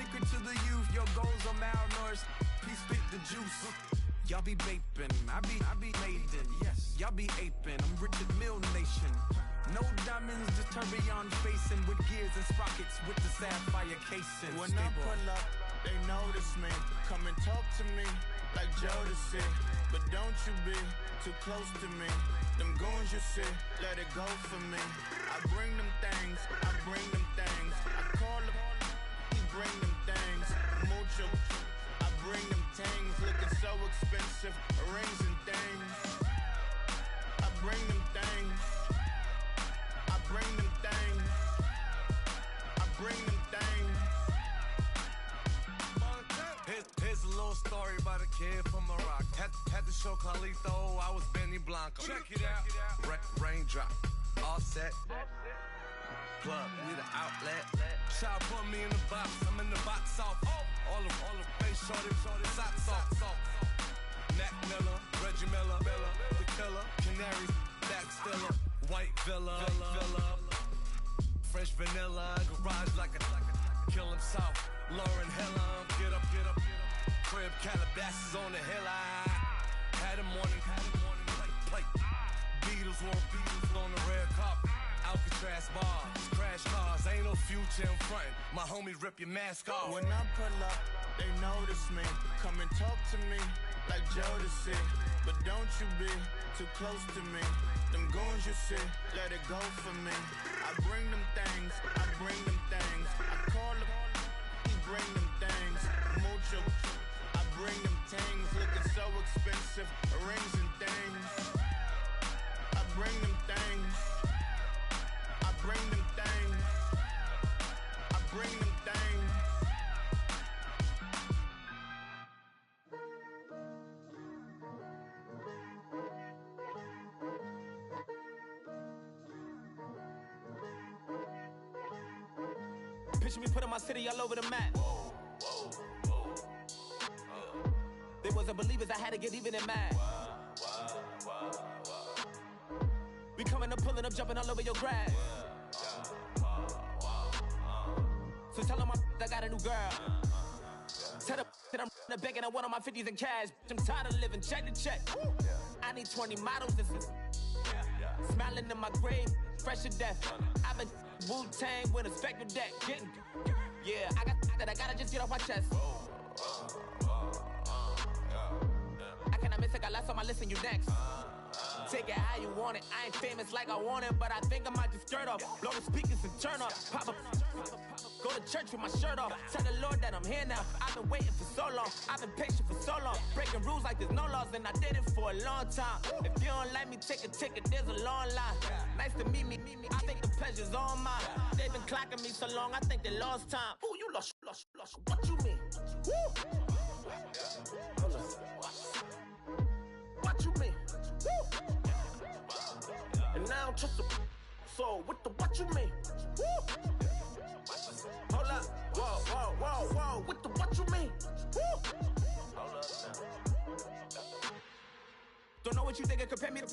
secret to the youth, your goals are malnourished. Please spit the juice. Y'all be vaping, I be maiden. Yes, y'all be aping. I'm Richard Mill Nation. No diamonds, just tourbillon facing with gears and sprockets with the sapphire casing. When I pull up, they notice me. Come and talk to me like Jodeci. But don't you be too close to me. Them goons you see, let it go for me. I bring them things, I bring them things. I call them, he bring them things. Mucho, I bring them things. Looking so expensive, rings and things. I bring them things. I bring them things. I bring them things. Here's a little story about a kid from Morocco. Had to show Carlito I was Benny Blanco. Check it out. Raindrop, offset. Plug, we the outlet. Try to put me in the box. I'm in the box off. All the face shorty, socks off. Mac Miller, Reggie Miller, the killer, Canaries, back stiller, white villa, French vanilla, garage like a kill himself. Lauren Hiller, get up. Crib Calabasas on the hill. I had a morning plate. Beatles on the red carpet. Alcatraz bars, crash cars, ain't no future in front. My homies rip your mask off. When I pull up, they notice me. Come and talk to me like Jodeci. But don't you be too close to me. Them goons you see, let it go for me. I bring them things, I bring them things. I call them, he bring them things. Mucho, I bring them things. Looking so expensive, rings and things. I bring them things. I bring them things. I bring them things. Picture me putting my city all over the map. They wasn't believers, I had to get even in mad. We coming up, pulling up, jumping all over your grass. So tell them I got a new girl. Tell them that I'm the bank and I want all my 50s in cash. I'm tired of living check to check. I need 20 models. This is smiling in my grave, fresh to death. I've been Wu-Tang with a spectral deck. Yeah, I got that, I gotta just get off my chest. I cannot miss it, got last on my list and you next. Take it how you want it, I ain't famous like I want it, but I think I might just skirt off. Blow the speakers and turn up, pop up. Go to church with my shirt off. Tell the Lord that I'm here now. I've been waiting for so long. I've been patient for so long. Breaking rules like there's no laws, and I did it for a long time. If you don't like me, take a ticket. There's a long line. Nice to meet me. I think the pleasure's all mine. They've been clocking me so long. I think they lost time. Ooh, you lost. What you mean? Woo. Hold on. What you mean? Woo. And now I don't trust the so what you mean? Woo. Hold up, whoa, with the what you mean? Woo. Hold up now. Don't know what you think, compare me to.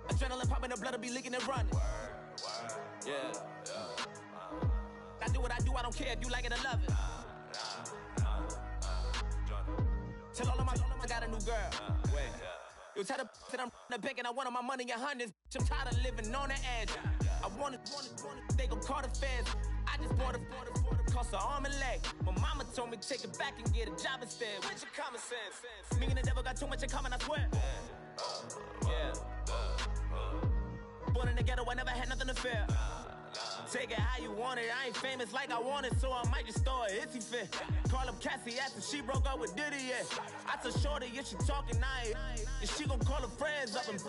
Adrenaline popping, the blood will be leaking and running. Yeah. I do what I do, I don't care if you like it or love it. Tell all of my I got a new girl. Wait. You tell the that I'm the bank and I want all my money in hundreds. I'm tired of living on the edge. I want it, they gon' call the feds. I just bought a cost an arm and leg. My mama told me take it back and get a job instead. Where's your common sense? Me and the devil got too much in common, I swear. Yeah. Born in the ghetto, I never had nothing to fear. Take it how you want it, I ain't famous like I want it, so I might just throw a hissy fit. Call up Cassie after she broke up with Diddy, yeah. I told Shorty if she talking, I ain't. And she gon' call her friends up and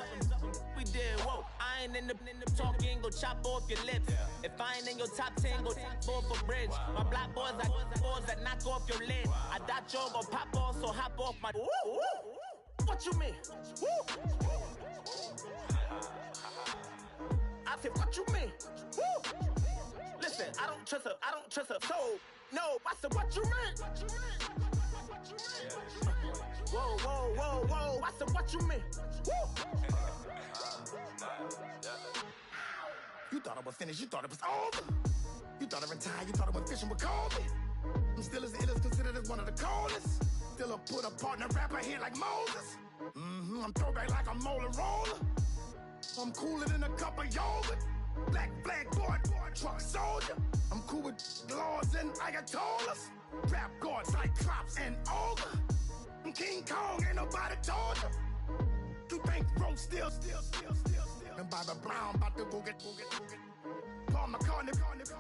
we did, whoa. I ain't in the talking, go chop off your lips. If I ain't in your top 10, go top 4 for bridge. My black boys, I got boys that knock off your lid. I doubt y'all gon' pop off, so hop off my. What you mean? I said, what you mean? Woo! Listen, I don't trust her, so, no, I said, what you mean? Whoa, I said, what you mean? Woo! You thought I was finished, you thought it was over. You thought I retired, you thought I went fishing with Kobe. I'm still as ill as considered as one of the coldest. Still a put a partner rapper here like Moses. I'm throwback like a molar roller. I'm cooler than a cup of yogurt. Black flag boy, truck soldier. I'm cool with laws and Ayatollahs. Rap gods like Cyclops and Ogre. I'm King Kong, ain't nobody told you. You think Rose still. And Bobby Brown about to go get. Paul McCartney,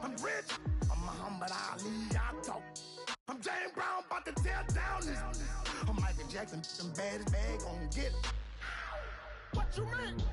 I'm rich. I'm Muhammad Ali, I talk. I'm James Brown, about to tear down this. I'm Michael Jackson, some baddest bag gon' get. What you mean?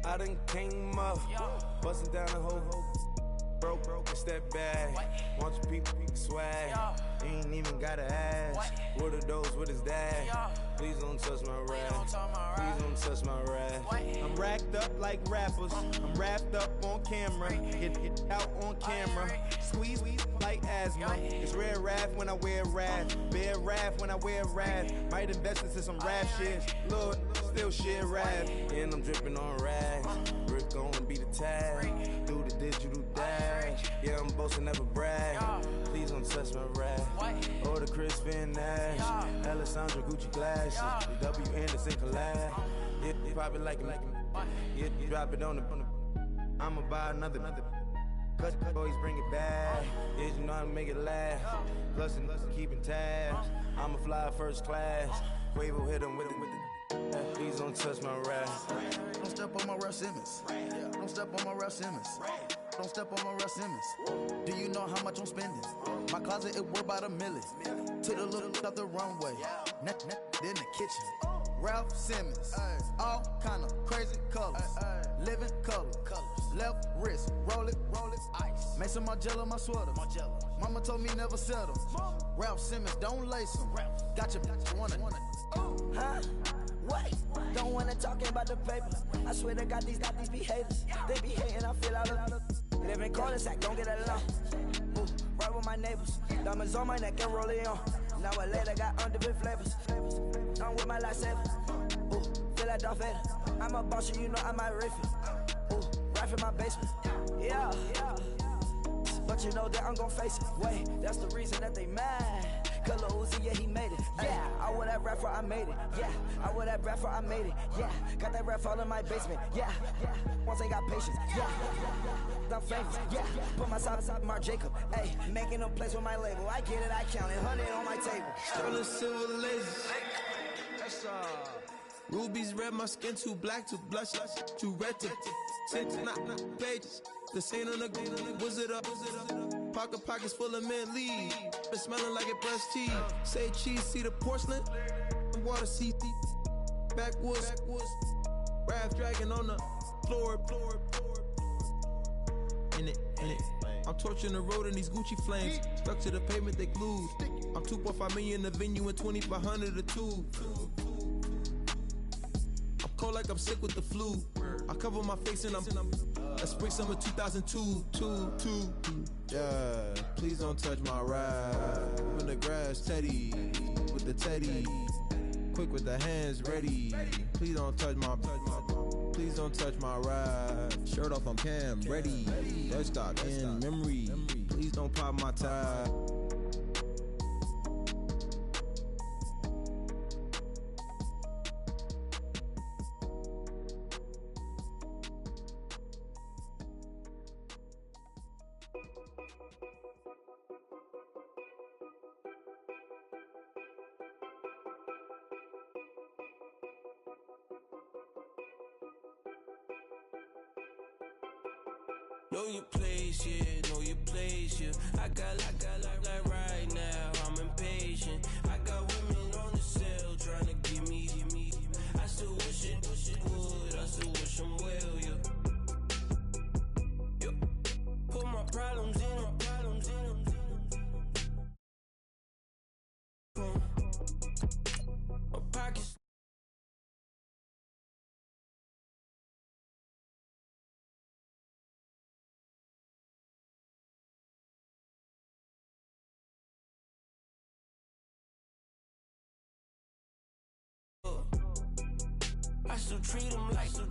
I done came up, bustin' down the whole broke, it's that bag. Want your people swag, ain't even gotta ask. What are those, what is that? Please don't touch my rap, please don't touch my rap. I'm racked up like rappers, I'm wrapped up on camera. Get out on camera, squeeze like asthma. It's rare wrath when I wear wrath, bare wrath when I wear wrath. Might invest into some rap shit, Lord, still shit rap. And I'm dripping on rags, Rick gon' be the tag. Do the digital dash, yeah I'm boasting never brag. Please don't touch my rap, or the Chris Finn Nash, Alessandra Gucci glasses, the W Anderson collab. Yeah, pop it like yeah, drop it on the. I'ma buy another. Cause boys bring it back. Yeah, you know how to make it last. Plus and keeping tabs. I'ma fly first class. Quavo hit him with it. Please don't touch my rap. Don't step on my Ralph Simmons. Don't step on my Ralph Simmons. Don't step on my Ralph Simmons. Do you know how much I'm spending? My closet, it worth about $1 million. Took the look up the runway. In the kitchen. Ralph Simmons. All kind of crazy colors. Living color. Left wrist. Roll it. Ice. Make some Margiela my sweater. Mama told me never settle. Ralph Simmons, don't lace him. Got your wanna. Huh? Wait, don't wanna talk about the paper. I swear to God, these be haters. They be hating, I feel out of. Live in cul-de-sac, don't get along. Ooh, right with my neighbors. Diamonds on my neck and roll it on. Now I later got underbit flavors. I'm with my lifesaver. Ooh, feel like Darth Vader. I'm a boss, you know I might riff it. Ooh, right in my basement. Yeah. But you know that I'm gon' face it. Wait, that's the reason that they mad. Color Uzi, yeah, he made it. Yeah, I would that rapper, I made it. Yeah, I would that rapper, I made it. Yeah, got that rap all in my basement. Yeah, once I got patience. Yeah, I'm famous. Yeah, put myself inside Marc Jacob. Hey, making a place with my label. I get it, I count it. 100 on my table. Sterling silver lasers. Rubies red, my skin too black to blush, too red to tint, not pages. The scene on the wizard up. Pockets full of mint leaves. It's smelling like it brushed tea. Say cheese, see the porcelain. Water, see backwoods. Raft dragging on the floor. In it. I'm torching the road in these Gucci flames. Stuck to the pavement, they glued. I'm 2.5 million in the venue and 2,500 a tube. I'm cold like I'm sick with the flu. I cover my face and I'm spring summer 2002. Yeah, please don't touch my ride. In the grass, Teddy, with the Teddy. Quick with the hands ready. Please don't touch my ride. Shirt off, I'm Cam, ready. Desktop in memory. Please don't pop my tie. Know your place, yeah, know your place, yeah. I got like right now, I'm impatient. I got women on the cell trying to give me. I still wish it would, I still wish I'm well, yeah. Put my problems in. My pockets. I still treat them like so.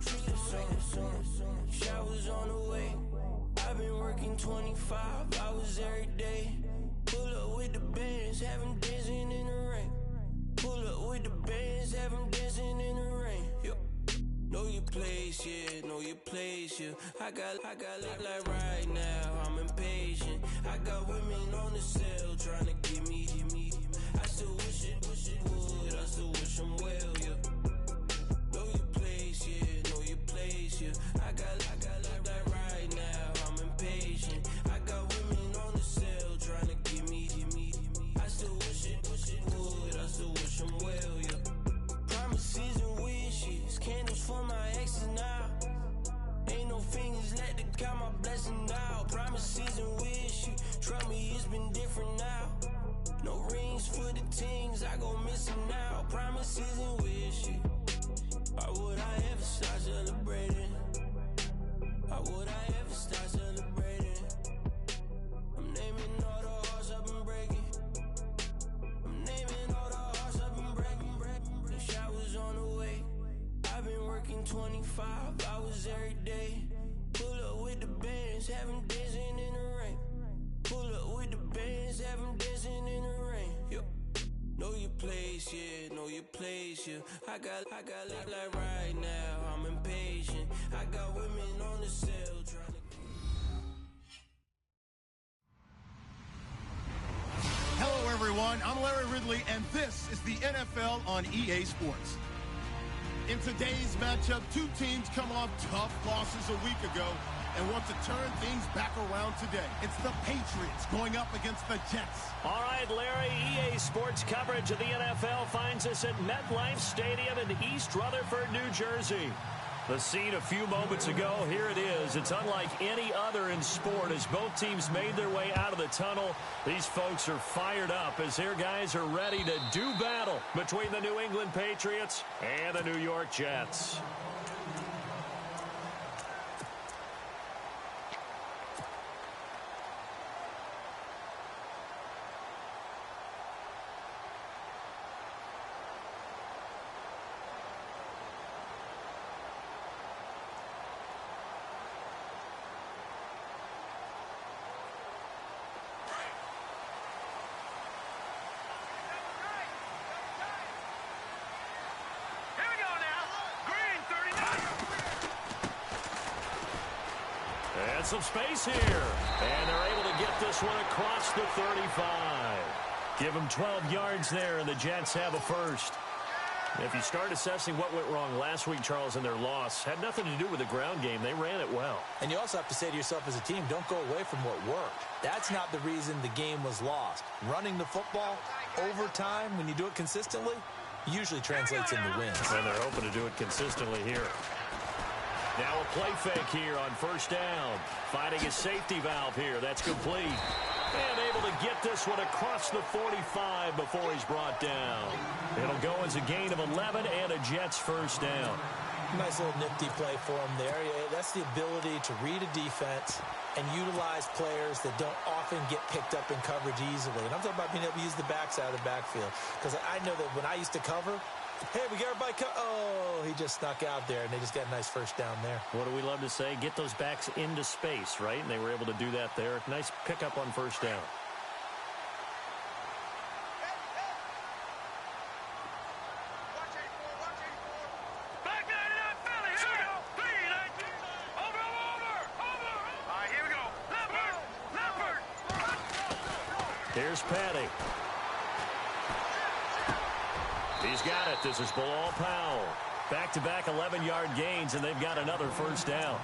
Showers on the way. I've been working 25 hours every day. Pull up with the bands, have them dancing in the rain. Pull up with the bands, have them dancing in the rain. Yo. Know your place, yeah, know your place, yeah. I got like right now, I'm impatient. I got women on the cell trying to give me. I still wish it would, I still wish I'm well, yeah. Know your place, yeah, know your place, yeah. I got like right now, I'm impatient. I got women on the cell trying to give me. I still wish it would, I still wish I'm well, yeah. Promises and wishes, candles for my exes now. Ain't no fingers let to count my blessing now. Promises and wishes, trust me, it's been different now. No rings for the things I go missing now. Promises and wishes. Why would I ever start celebrating? Why would I ever start celebrating? I'm naming all the hearts I've been breaking. I'm naming all the hearts I've been breaking. The showers on the way. I've been working 25 hours every day. Pull up with the bands, have them dancing in the rain. Pull up with the bands, have them dancing in the rain. Yo. Know your place, yeah, know your place, yeah. I got like right now, I'm impatient. I got women on the cell trying to. Hello, everyone. I'm Larry Ridley, and this is the NFL on EA Sports. In today's matchup, two teams come off tough losses a week ago and want to turn things back around today. It's the Patriots going up against the Jets. All right, Larry, EA Sports coverage of the NFL finds us at MetLife Stadium in East Rutherford, New Jersey. The scene a few moments ago, here it is. It's unlike any other in sport as both teams made their way out of the tunnel. These folks are fired up as their guys are ready to do battle between the New England Patriots and the New York Jets. And some space here. And they're able to get this one across the 35. Give them 12 yards there, and the Jets have a first. If you start assessing what went wrong last week, Charles, in their loss, had nothing to do with the ground game. They ran it well. And you also have to say to yourself as a team, don't go away from what worked. That's not the reason the game was lost. Running the football over time, when you do it consistently, usually translates into wins. And they're hoping to do it consistently here. Now a play fake here on first down. Finding a safety valve here. That's complete. And able to get this one across the 45 before he's brought down. It'll go as a gain of 11 and a Jets first down. Nice little nifty play for him there. That's the ability to read a defense and utilize players that don't often get picked up in coverage easily. And I'm talking about being able to use the backside of the backfield. Because I know that when I used to cover, hey, we got everybody oh, he just snuck out there, and they just got a nice first down there. What do we love to say? Get those backs into space, right? And they were able to do that there. Nice pickup on first down. Here's Patty. He's got it. This is Bilal Powell. Back-to-back 11-yard gains, and they've got another first down.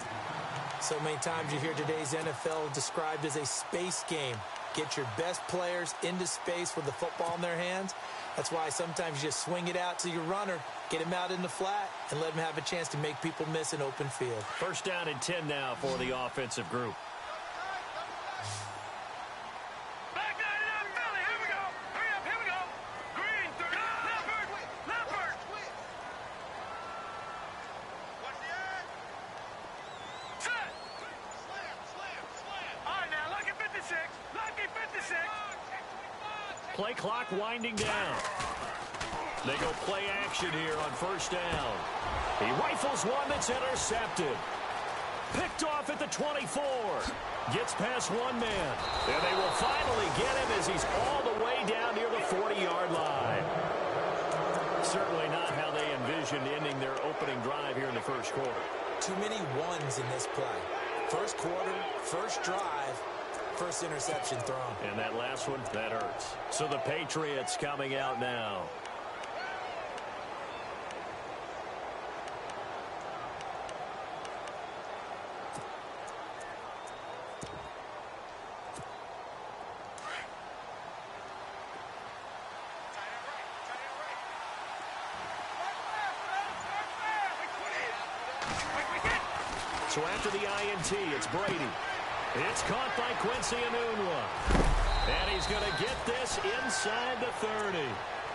So many times you hear today's NFL described as a space game. Get your best players into space with the football in their hands. That's why sometimes you just swing it out to your runner, get him out in the flat, and let him have a chance to make people miss an open field. First down and 10 now for the offensive group. Play clock winding down. They go play action here on first down. He rifles one that's intercepted. Picked off at the 24. Gets past one man. And they will finally get him as he's all the way down near the 40-yard line. Certainly not how they envisioned ending their opening drive here in the first quarter. Too many ones in this play. First quarter, first drive, first interception thrown. And that last one, that hurts. So the Patriots coming out now. So after the INT, it's Brady. It's caught by Quincy Enunwa. And he's going to get this inside the 30.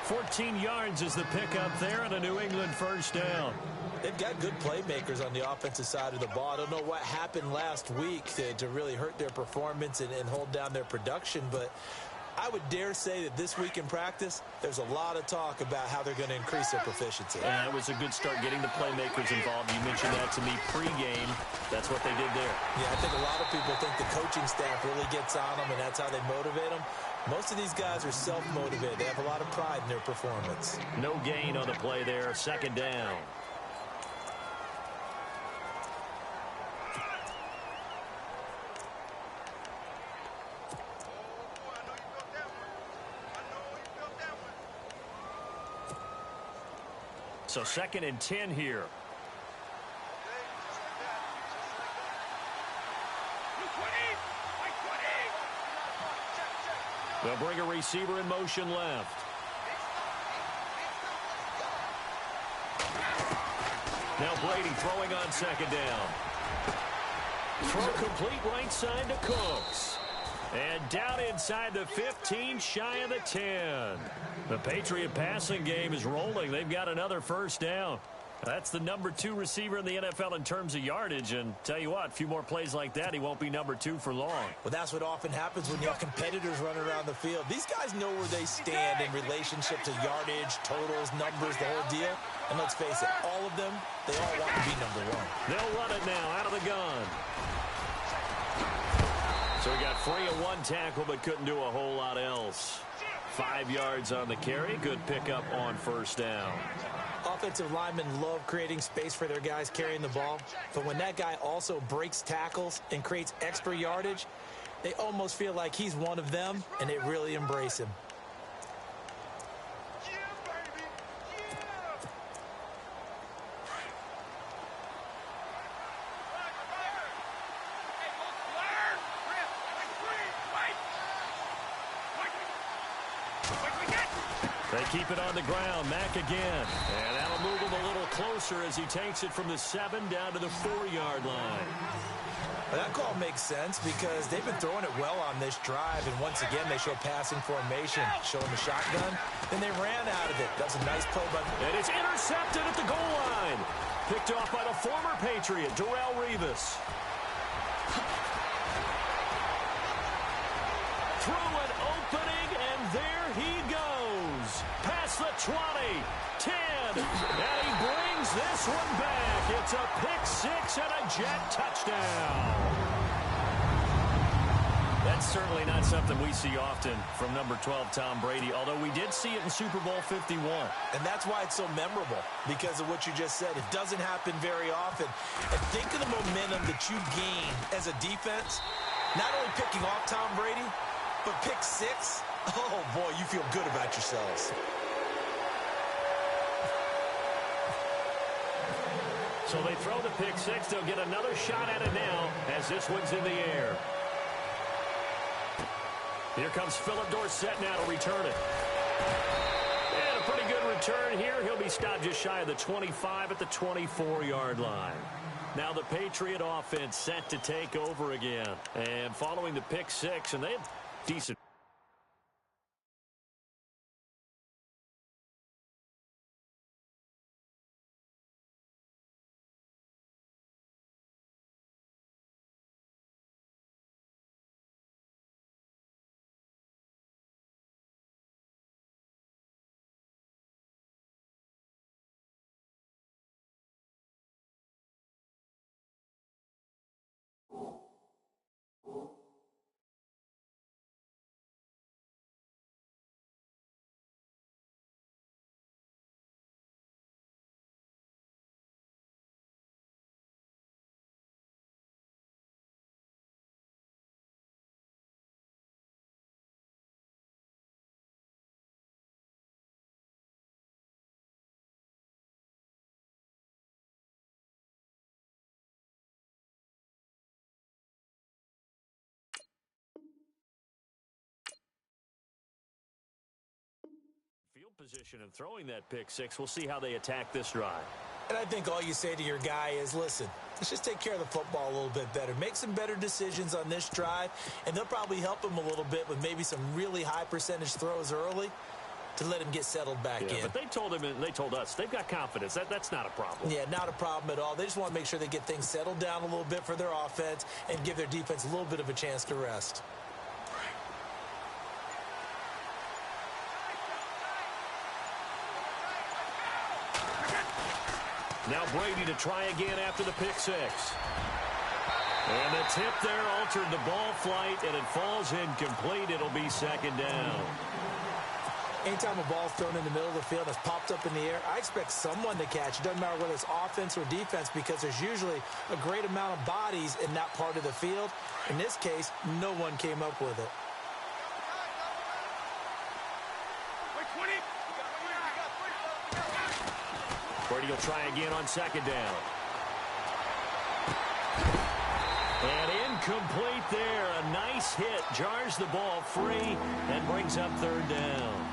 14 yards is the pickup there and a New England first down. They've got good playmakers on the offensive side of the ball. I don't know what happened last week to really hurt their performance and hold down their production, but I would dare say that this week in practice, there's a lot of talk about how they're going to increase their proficiency. And it was a good start getting the playmakers involved. You mentioned that to me pregame. That's what they did there. Yeah, I think a lot of people think the coaching staff really gets on them, and that's how they motivate them. Most of these guys are self-motivated. They have a lot of pride in their performance. No gain on the play there. Second down. So second and 10 here. They'll bring a receiver in motion left. Now Brady throwing on second down. Throw complete right side to Cooks. And down inside the 15, shy of the 10. The Patriot passing game is rolling. They've got another first down. That's the number 2 receiver in the NFL in terms of yardage. And tell you what, a few more plays like that, he won't be number 2 for long. Well, that's what often happens when you have competitors running around the field. These guys know where they stand in relationship to yardage, totals, numbers, the whole deal. And let's face it, all of them, they all want to be number 1. They'll run it now out of the gun. So he got free of one tackle but couldn't do a whole lot else. 5 yards on the carry. Good pickup on first down. Offensive linemen love creating space for their guys carrying the ball. But when that guy also breaks tackles and creates extra yardage, they almost feel like he's one of them, and they really embrace him. They keep it on the ground. Mack again. And that'll move him a little closer as he takes it from the 7 down to the 4-yard line. Well, that call makes sense because they've been throwing it well on this drive. And once again, they show passing formation, showing the shotgun. Then they ran out of it. That's a nice play by... And it's intercepted at the goal line. Picked off by the former Patriot, Darrelle Revis. Through an opening, and there he goes. Past the 20, 10, and he brings this one back. It's a pick 6 and a Jet touchdown. That's certainly not something we see often from number 12, Tom Brady, although we did see it in Super Bowl 51. And that's why it's so memorable, because of what you just said. It doesn't happen very often. And think of the momentum that you gain as a defense, not only picking off Tom Brady, but pick 6, oh boy, you feel good about yourselves. So they throw the pick six. They'll get another shot at it now as this one's in the air. Here comes Philip Dorsett now to return it. And a pretty good return here. He'll be stopped just shy of the 25 at the 24-yard line. Now the Patriot offense set to take over again. And following the pick six, and they have decent. Field position and throwing that pick six. We'll see how they attack this drive. And I think all you say to your guy is, listen, let's just take care of the football a little bit better. Make some better decisions on this drive, and they'll probably help him a little bit with maybe some really high percentage throws early to let him get settled back in. But they told him and they told us they've got confidence. That's not a problem. Yeah, not a problem at all. They just want to make sure they get things settled down a little bit for their offense and give their defense a little bit of a chance to rest. Now Brady to try again after the pick six. And the tip there altered the ball flight, and it falls incomplete. It'll be second down. Anytime a ball's thrown in the middle of the field that's popped up in the air, I expect someone to catch. It doesn't matter whether it's offense or defense, because there's usually a great amount of bodies in that part of the field. In this case, no one came up with it. Brady will try again on second down. And incomplete there. A nice hit. Jars the ball free and brings up third down.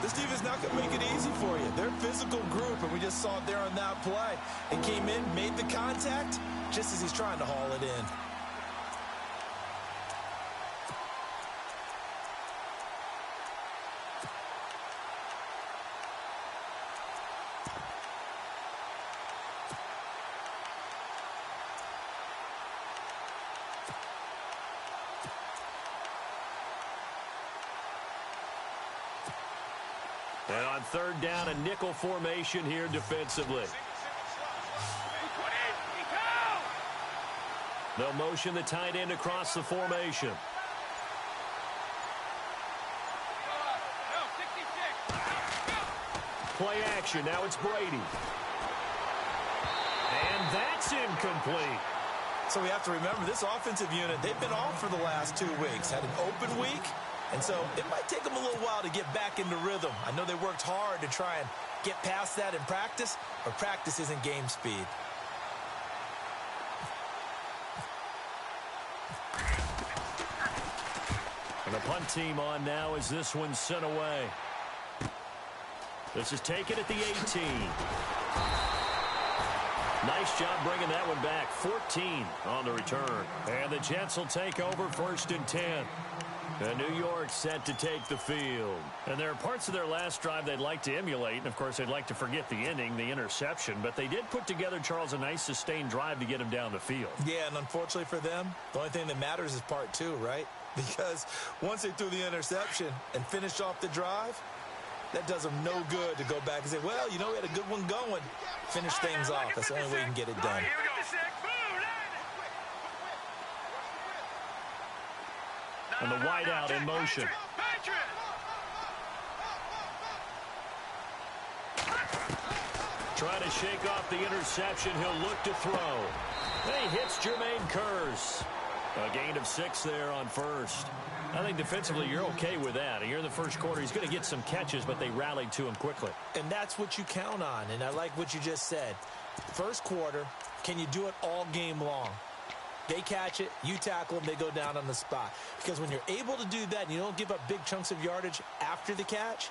This defense not going to make it easy for you. They're a physical group, and we just saw it there on that play. It came in, made the contact, just as he's trying to haul it in. And on third down, a nickel formation here defensively. They'll motion the tight end across the formation. Play action. Now it's Brady. And that's incomplete. So we have to remember, this offensive unit, they've been off for the last 2 weeks. Had an open week. And so it might take them a little while to get back into rhythm. I know they worked hard to try and get past that in practice, but practice isn't game speed. And the punt team on now as this one's sent away. This is taken at the 18. Nice job bringing that one back. 14 on the return. And the Jets will take over 1st and 10. And New York set to take the field. And there are parts of their last drive they'd like to emulate. And, of course, they'd like to forget the ending, the interception. But they did put together, Charles, a nice sustained drive to get him down the field. Yeah, and unfortunately for them, the only thing that matters is part 2, right? Because once they threw the interception and finished off the drive, that does them no good to go back and say, well, you know, we had a good one going. Finish things off. That's the only way you can get it done. And the wideout in motion. Trying to shake off the interception. He'll look to throw. He hits Jermaine Kearse. A gain of 6 there on first. I think defensively you're okay with that. Here in the first quarter, he's going to get some catches, but they rallied to him quickly. And that's what you count on. And I like what you just said. First quarter, can you do it all game long? They catch it, you tackle them, they go down on the spot. Because when you're able to do that and you don't give up big chunks of yardage after the catch,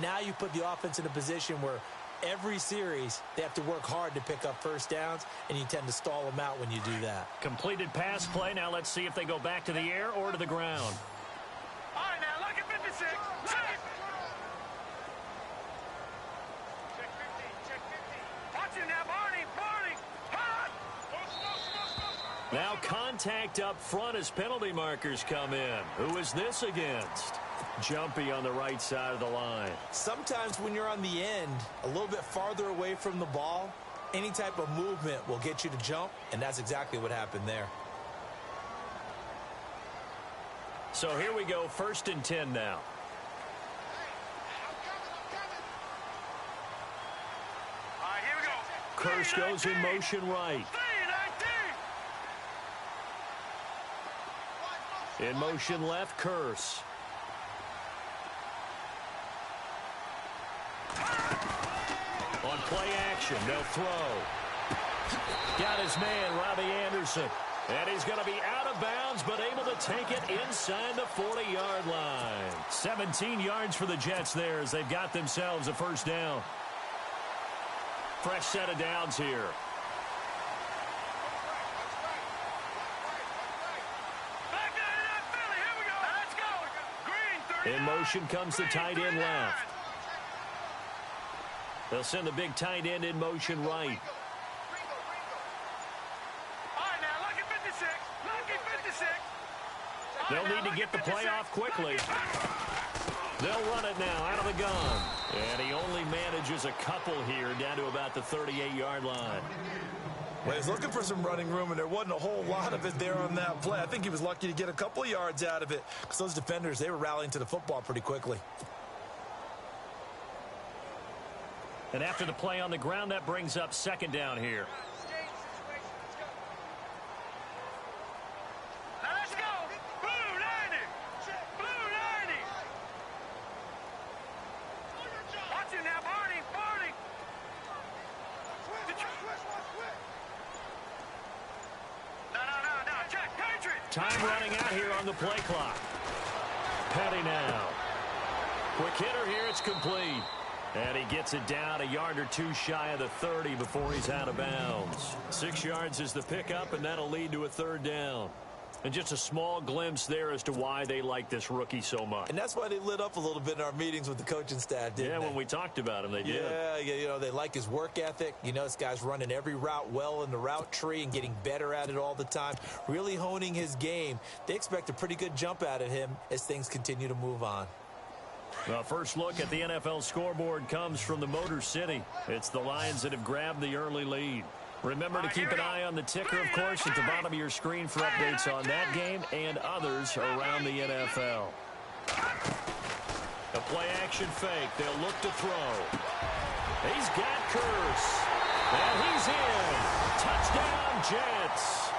now you put the offense in a position where every series they have to work hard to pick up first downs, and you tend to stall them out when you do that. Completed pass play. Now let's see if they go back to the air or to the ground. All right, now look at 56. Check 15. Watch it now, Barney. Hot. Now contact up front as penalty markers come in. Who is this against? Jumpy on the right side of the line. Sometimes when you're on the end, a little bit farther away from the ball, any type of movement will get you to jump, and that's exactly what happened there. So here we go, 1st and 10 now. All right, here we go. Kearse goes in motion right. In motion left, Kearse. On play action, they'll throw. Got his man, Robbie Anderson. And he's going to be out of bounds, but able to take it inside the 40-yard line. 17 yards for the Jets there as they've got themselves a first down. Fresh set of downs here. In motion comes the tight end left. They'll send the big tight end in motion right. They'll need to get the play off quickly. They'll run it now out of the gun. And he only manages a couple here down to about the 38-yard line. Well, he's looking for some running room, and there wasn't a whole lot of it there on that play. I think he was lucky to get a couple of yards out of it because those defenders, they were rallying to the football pretty quickly. And after the play on the ground, that brings up 2nd down here. Now let's go. Blue 90. Blue 90. Watch it now, Barney. No. Check, Patriot. Time running out here on the play clock. Petty now. Quick hitter here, it's complete. And he gets it down a yard or two shy of the 30 before he's out of bounds. 6 yards is the pickup, and that'll lead to a 3rd down. And just a small glimpse there as to why they like this rookie so much. And that's why they lit up a little bit in our meetings with the coaching staff, didn't they? Yeah, when we talked about him, they did. Yeah, you know, they like his work ethic. You know, this guy's running every route well in the route tree and getting better at it all the time, really honing his game. They expect a pretty good jump out of him as things continue to move on. Well, first look at the NFL scoreboard comes from the Motor City. It's the Lions that have grabbed the early lead. Remember to keep an eye on the ticker, of course, at the bottom of your screen for updates on that game and others around the NFL. A play-action fake. They'll look to throw. He's got Kearse. And he's in. Touchdown, Jets.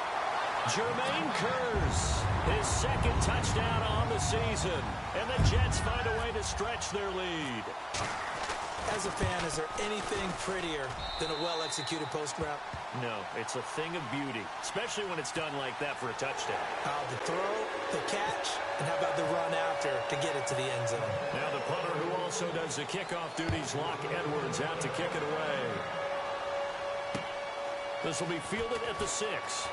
Jermaine Kearse, his 2nd touchdown on the season. And the Jets find a way to stretch their lead. As a fan, is there anything prettier than a well-executed post route? No, it's a thing of beauty, especially when it's done like that for a touchdown. How the throw, the catch, and how about the run after to get it to the end zone? Now the punter who also does the kickoff duties, Locke Edwards, out to kick it away. This will be fielded at the 6.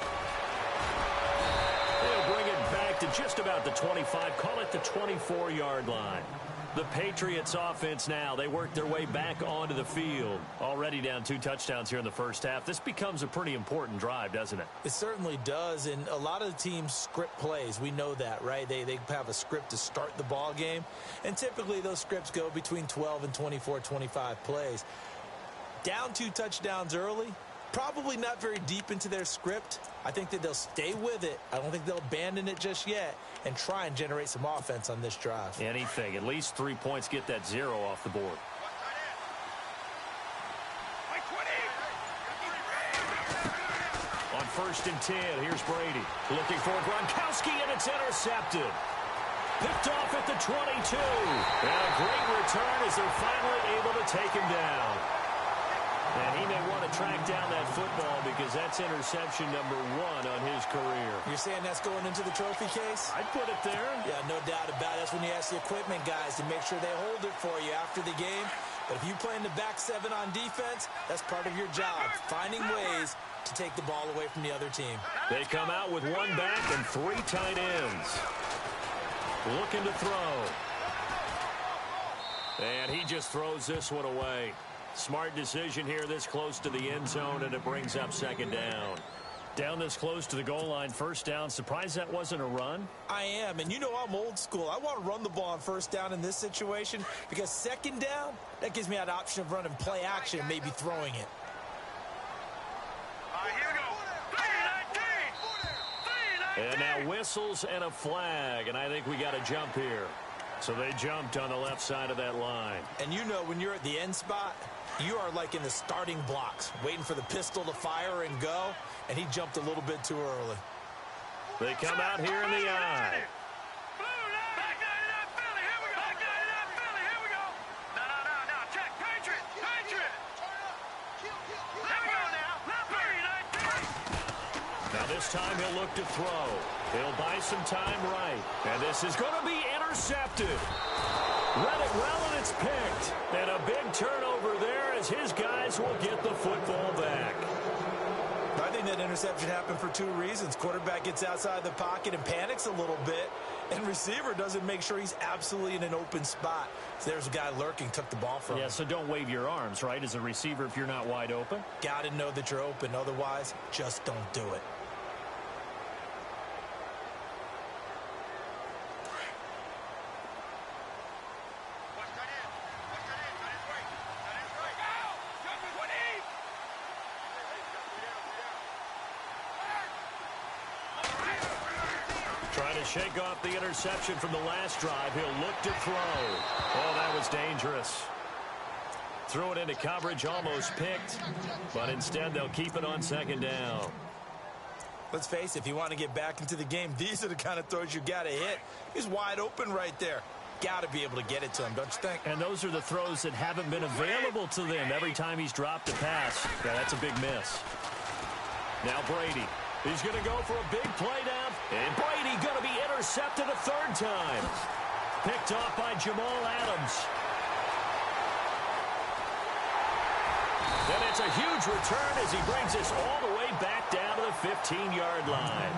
They'll bring it back to just about the 25, call it the 24-yard line. The Patriots offense now, they work their way back onto the field. Already down 2 touchdowns here in the first half. This becomes a pretty important drive, doesn't it? It certainly does, and a lot of the teams script plays. We know that, right? They have a script to start the ball game, and typically those scripts go between 12 and 24, 25 plays. Down 2 touchdowns early, probably not very deep into their script. I think that they'll stay with it. I don't think they'll abandon it just yet and try and generate some offense on this drive. Anything. At least 3 points, get that 0 off the board. On 1st and 10, here's Brady. Looking for Gronkowski, and it's intercepted. Picked off at the 22. And a great return as they're finally able to take him down. And he may want to track down that football because that's interception number 1 on his career. You're saying that's going into the trophy case? I'd put it there. Yeah, no doubt about it. That's when you ask the equipment guys to make sure they hold it for you after the game. But if you play in the back 7 on defense, that's part of your job, finding ways to take the ball away from the other team. They come out with 1 back and 3 tight ends. Looking to throw. And he just throws this one away. Smart decision here this close to the end zone, and it brings up 2nd down. Down this close to the goal line, 1st down. Surprised that wasn't a run? I am, and you know I'm old school. I want to run the ball on 1st down in this situation because 2nd down, that gives me that option of running play action and maybe throwing it. Here we go. And now whistles and a flag, and I think we got a jump here. So they jumped on the left side of that line. And you know when you're at the end spot, you are like in the starting blocks, waiting for the pistol to fire and go, and he jumped a little bit too early. They come out here in the eye. Now this time he'll look to throw. He'll buy some time right. And this is going to be intercepted. Read it well, and it's picked. And a big turnover there as his guys will get the football back. I think that interception happened for 2 reasons. Quarterback gets outside the pocket and panics a little bit, and receiver doesn't make sure he's absolutely in an open spot. So there's a guy lurking, took the ball from him. Yeah, so don't wave your arms, right, as a receiver if you're not wide open. Got to know that you're open. Otherwise, just don't do it. Trying to shake off the interception from the last drive. He'll look to throw. Oh, that was dangerous. Threw it into coverage, almost picked. But instead, they'll keep it on 2nd down. Let's face it, if you want to get back into the game, these are the kind of throws you got to hit. He's wide open right there. Got to be able to get it to him, don't you think? And those are the throws that haven't been available to them every time he's dropped a pass. Yeah, that's a big miss. Now Brady. He's going to go for a big play down. And Brady going to be intercepted a 3rd time. Picked off by Jamal Adams. And it's a huge return as he brings us all the way back down to the 15-yard line.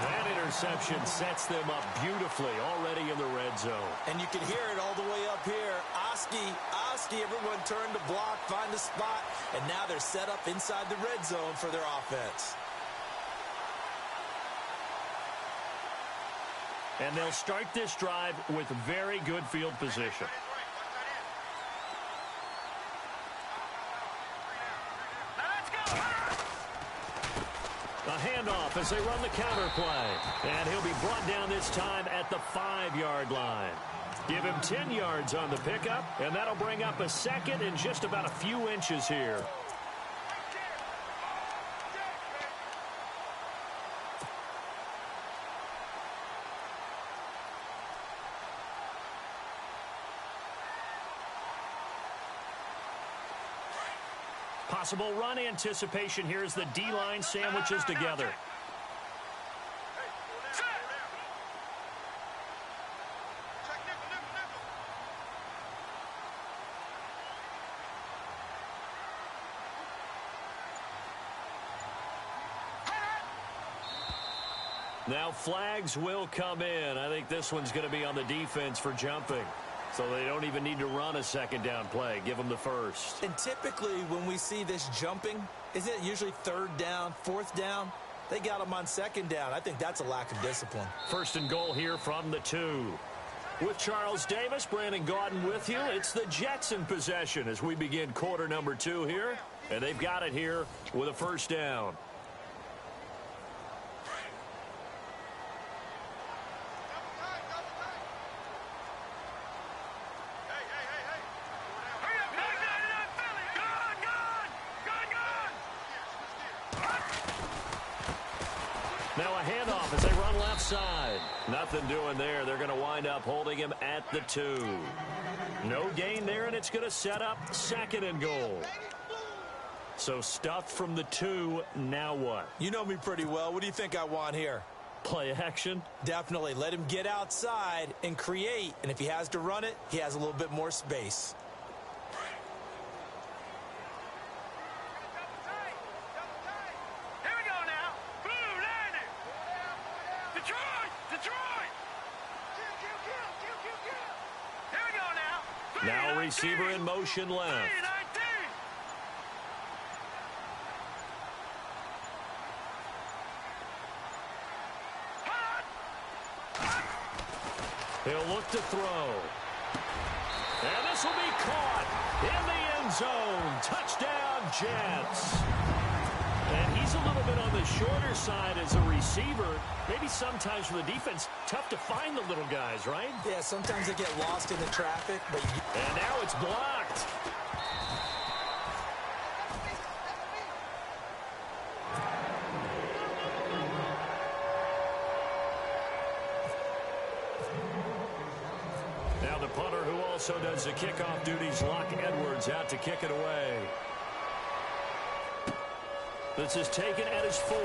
That interception sets them up beautifully already in the red zone. And you can hear it all the way up here. Oski, everyone turned to block, find a spot, and now they're set up inside the red zone for their offense. And they'll start this drive with very good field position. A handoff as they run the counter play. And he'll be brought down this time at the 5-yard line. Give him 10 yards on the pickup, and that'll bring up a 2nd and just about a few inches here. Possible run anticipation here as the D-line sandwiches together. Now flags will come in. I think this one's going to be on the defense for jumping. So they don't even need to run a 2nd down play. Give them the 1st. And typically when we see this jumping, isn't it usually 3rd down, 4th down? They got them on 2nd down. I think that's a lack of discipline. 1st and goal here from the 2. With Charles Davis, Brandon Gaudin with you. It's the Jets in possession as we begin quarter number 2 here. And they've got it here with a 1st down. Now a handoff as they run left side. Nothing doing there. They're going to wind up holding him at the 2. No gain there, and it's going to set up 2nd and goal. So stuffed from the 2, now what? You know me pretty well. What do you think I want here? Play action? Definitely. Let him get outside and create. And if he has to run it, he has a little bit more space. Here we go now. Blue landing. Detroit. Detroit. Here we go now. Now receiver in motion left. He'll look to throw. And this will be caught in the end zone. Touchdown, Jets. And he's a little bit on the shorter side as a receiver. Maybe sometimes for the defense, tough to find the little guys, right? Yeah, sometimes they get lost in the traffic. And now it's blocked. Now the punter who also does the kickoff duties, Locke Edwards, out to kick it away. This is taken at his 4.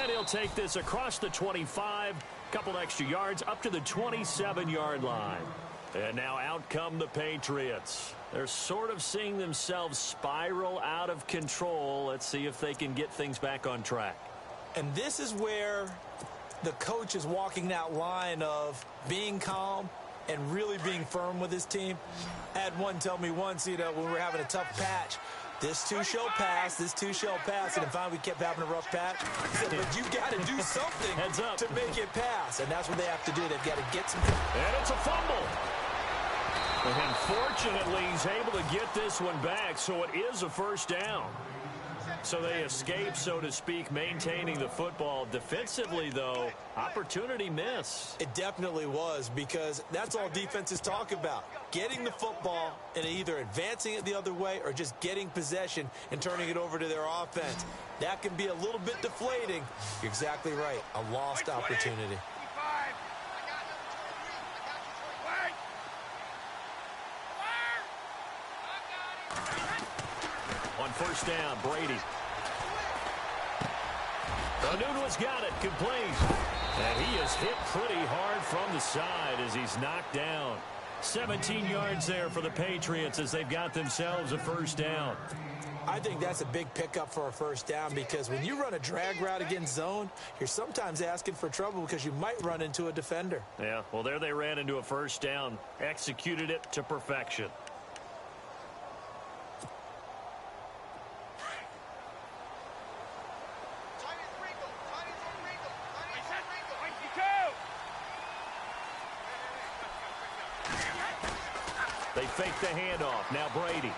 And he'll take this across the 25, couple extra yards up to the 27-yard line. And now out come the Patriots. They're sort of seeing themselves spiral out of control. Let's see if they can get things back on track. And this is where the coach is walking that line of being calm and really being firm with his team. I had one tell me once, when we were having a tough patch, this too shall pass, this too shall pass. And then finally we kept having a rough patch. He said, but you've got to do something to make it pass. And that's what they have to do. They've got to get some. And it's a fumble. And fortunately, he's able to get this one back, so it is a first down. So they escape, so to speak, maintaining the football. Defensively, though, opportunity miss. It definitely was, because that's all defenses talk about. Getting the football and either advancing it the other way or just getting possession and turning it over to their offense. That can be a little bit deflating. You're exactly right. A lost opportunity. On first down, Brady. Nunez got it, complete. And he is hit pretty hard from the side as he's knocked down. 17 yards there for the Patriots as they've got themselves a first down. I think that's a big pickup for a first down, because when you run a drag route against zone, you're sometimes asking for trouble because you might run into a defender. Yeah, well, there they ran into a first down, executed it to perfection. They fake the handoff. Now Brady.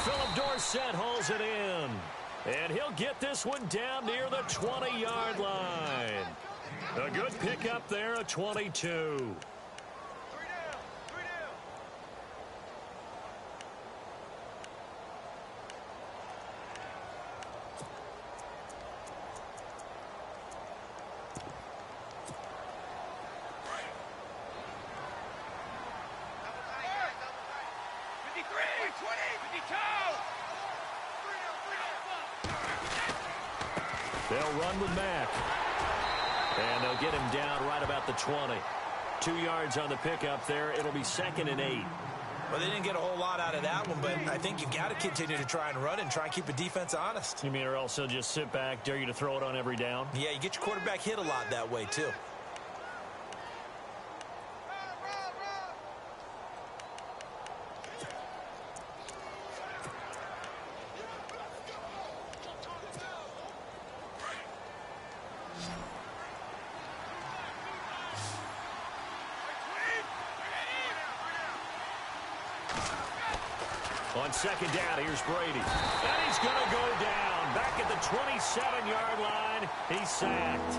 Philip Dorsett hauls it in. And he'll get this one down near the 20-yard line. A good pickup there, a 22. They'll run with Mack. And they'll get him down right about the 20. 2 yards on the pickup there. It'll be 2nd and 8. Well, they didn't get a whole lot out of that one, but I think you've got to continue to try and run and try and keep the defense honest. You mean, or else they'll just sit back, dare you to throw it on every down? Yeah, you get your quarterback hit a lot that way, too. On second down, here's Brady. And he's going to go down. Back at the 27-yard line, he's sacked.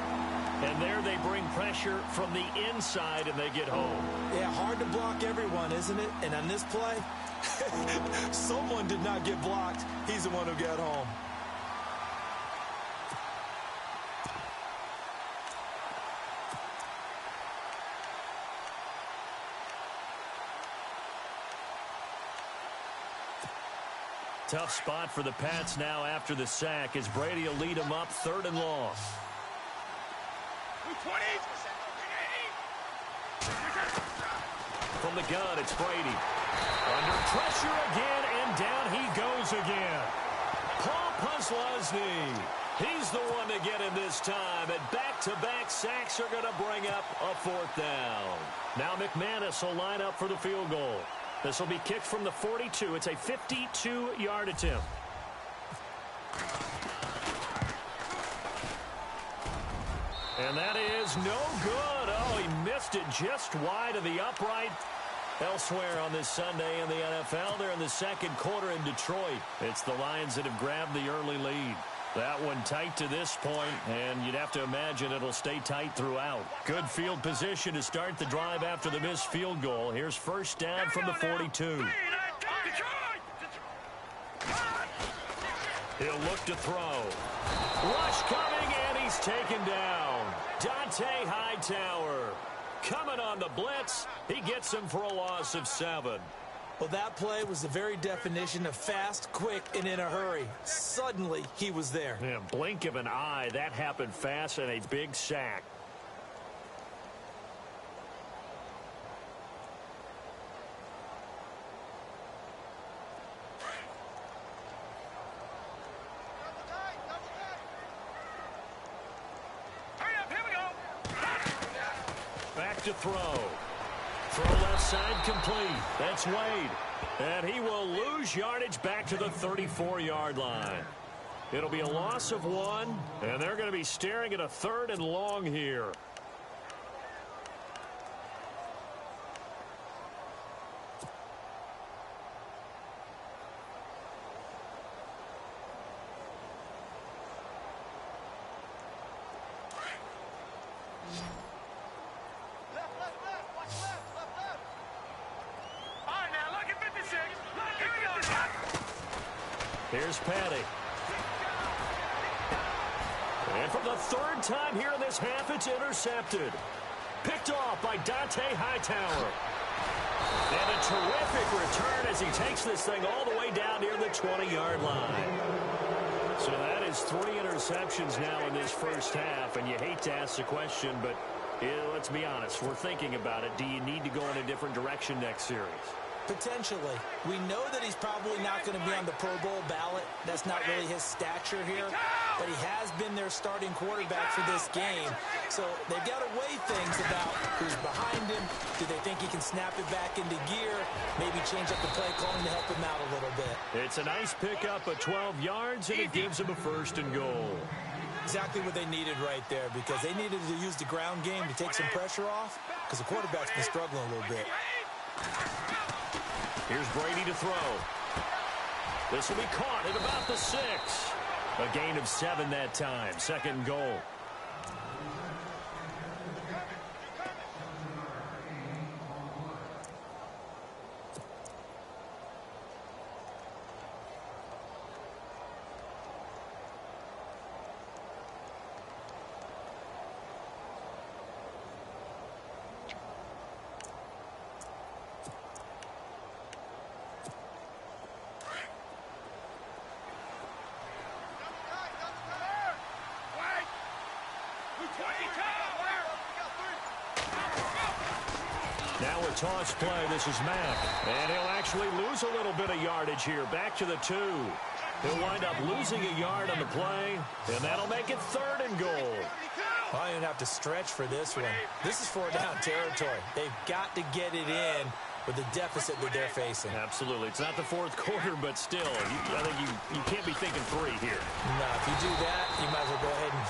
And there they bring pressure from the inside, and they get home. Yeah, hard to block everyone, isn't it? And on this play, someone did not get blocked. He's the one who got home. Tough spot for the Pats now after the sack as Brady will lead them up 3rd and long. From the gun, it's Brady. Under pressure again, and down he goes again. Paul Posluszny. He's the one to get him this time, and back-to-back sacks are going to bring up a 4th down. Now McManus will line up for the field goal. This will be kicked from the 42. It's a 52-yard attempt. And that is no good. Oh, he missed it just wide of the upright. Elsewhere on this Sunday in the NFL, they're in the 2nd quarter in Detroit. It's the Lions that have grabbed the early lead. That one tight to this point, and you'd have to imagine it'll stay tight throughout. Good field position to start the drive after the missed field goal. Here's 1st down from the 42. He'll look to throw. Rush coming, and he's taken down. Dante Hightower coming on the blitz. He gets him for a loss of 7. Well, that play was the very definition of fast, quick, and in a hurry. Suddenly, he was there. Yeah, blink of an eye. That happened fast and a big sack. Back to throw. Throw left side complete. That's Wade. And he will lose yardage back to the 34-yard line. It'll be a loss of 1, and they're going to be staring at a 3rd and long here. Here's Patty. And for the 3rd time here in this half, it's intercepted. Picked off by Dante Hightower. And a terrific return as he takes this thing all the way down near the 20-yard line. So that is 3 interceptions now in this first half, and you hate to ask the question, but let's be honest, we're thinking about it. Do you need to go in a different direction next series? Potentially. We know that he's probably not going to be on the Pro Bowl ballot. That's not really his stature here. But he has been their starting quarterback for this game. So they've got to weigh things about who's behind him. Do they think he can snap it back into gear? Maybe change up the play calling to help him out a little bit. It's a nice pickup of 12 yards, and it gives him a 1st and goal. Exactly what they needed right there, because they needed to use the ground game to take some pressure off, because the quarterback's been struggling a little bit. Here's Brady to throw. This will be caught at about the 6. A gain of 7 that time. 2nd and goal. Now a toss play. This is Mack. And he'll actually lose a little bit of yardage here. Back to the 2. He'll wind up losing a yard on the play, and that'll make it 3rd and goal. Well, you don't have to stretch for this one. This is 4-down territory. They've got to get it in with the deficit that they're facing. Absolutely. It's not the 4th quarter, but still, I think you can't be thinking 3 here. No, if you do that, you might as well go ahead and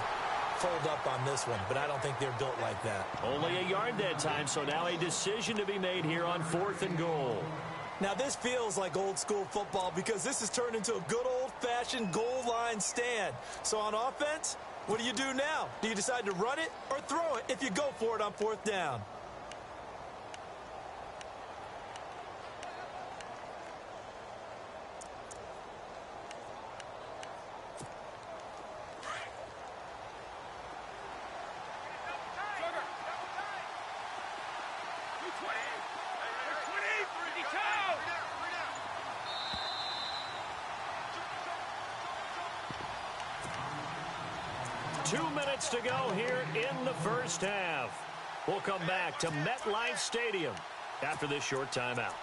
fold up on this one, but I don't think they're built like that. Only a yard that time, so now a decision to be made here on 4th and goal. Now this feels like old school football because this has turned into a good old-fashioned goal line stand. So on offense, what do you do now? Do you decide to run it or throw it if you go for it on 4th down? 2 minutes to go here in the first half. We'll come back to MetLife Stadium after this short timeout.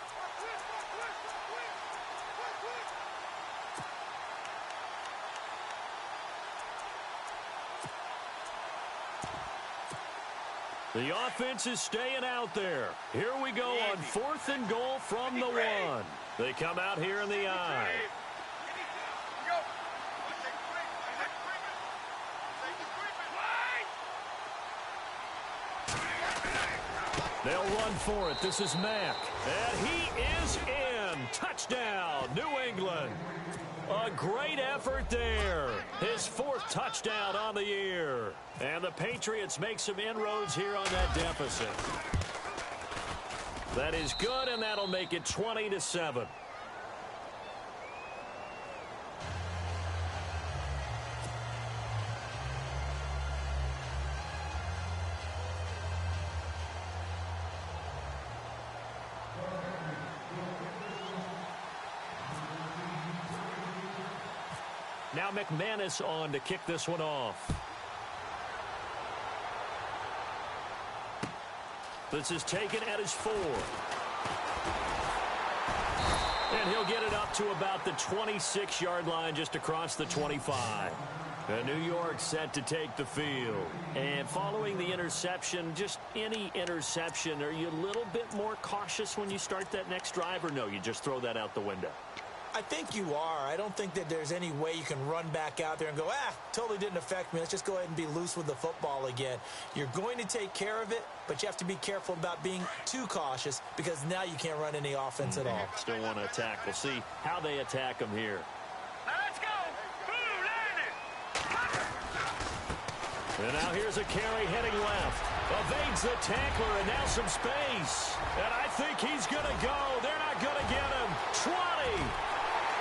The offense is staying out there. Here we go on 4th and goal from the 1. They come out here in the I. They'll run for it. This is Mack. And he is in. Touchdown, New England. A great effort there. His 4th touchdown on the year. And the Patriots make some inroads here on that deficit. That is good, and that'll make it 20-7. Now McManus on to kick this one off. This is taken at his 4. And he'll get it up to about the 26-yard line, just across the 25. And New York set to take the field. And following the interception, just any interception, are you a little bit more cautious when you start that next drive, or no, you just throw that out the window? I think you are. I don't think that there's any way you can run back out there and go, totally didn't affect me. Let's just go ahead and be loose with the football again. You're going to take care of it, but you have to be careful about being too cautious because now you can't run any offense at all. Still want to attack. We'll see how they attack them here. Let's go. And now here's a carry heading left. Evades the tackler, and now some space. And I think he's going to go. They're not going to get him. 20.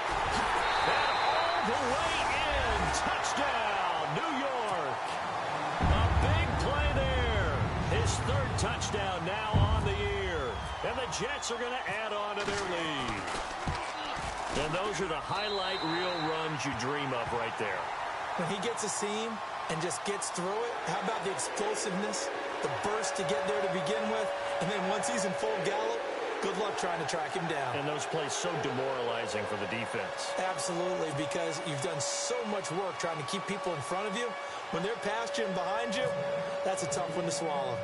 And all the way in. Touchdown, New York. A big play there. His 3rd touchdown now on the year. And the Jets are going to add on to their lead. And those are the highlight reel runs you dream of right there. When he gets a seam and just gets through it, how about the explosiveness, the burst to get there to begin with, and then once he's in full gallop, good luck trying to track him down. And those plays so demoralizing for the defense. Absolutely, because you've done so much work trying to keep people in front of you. When they're past you and behind you, that's a tough one to swallow.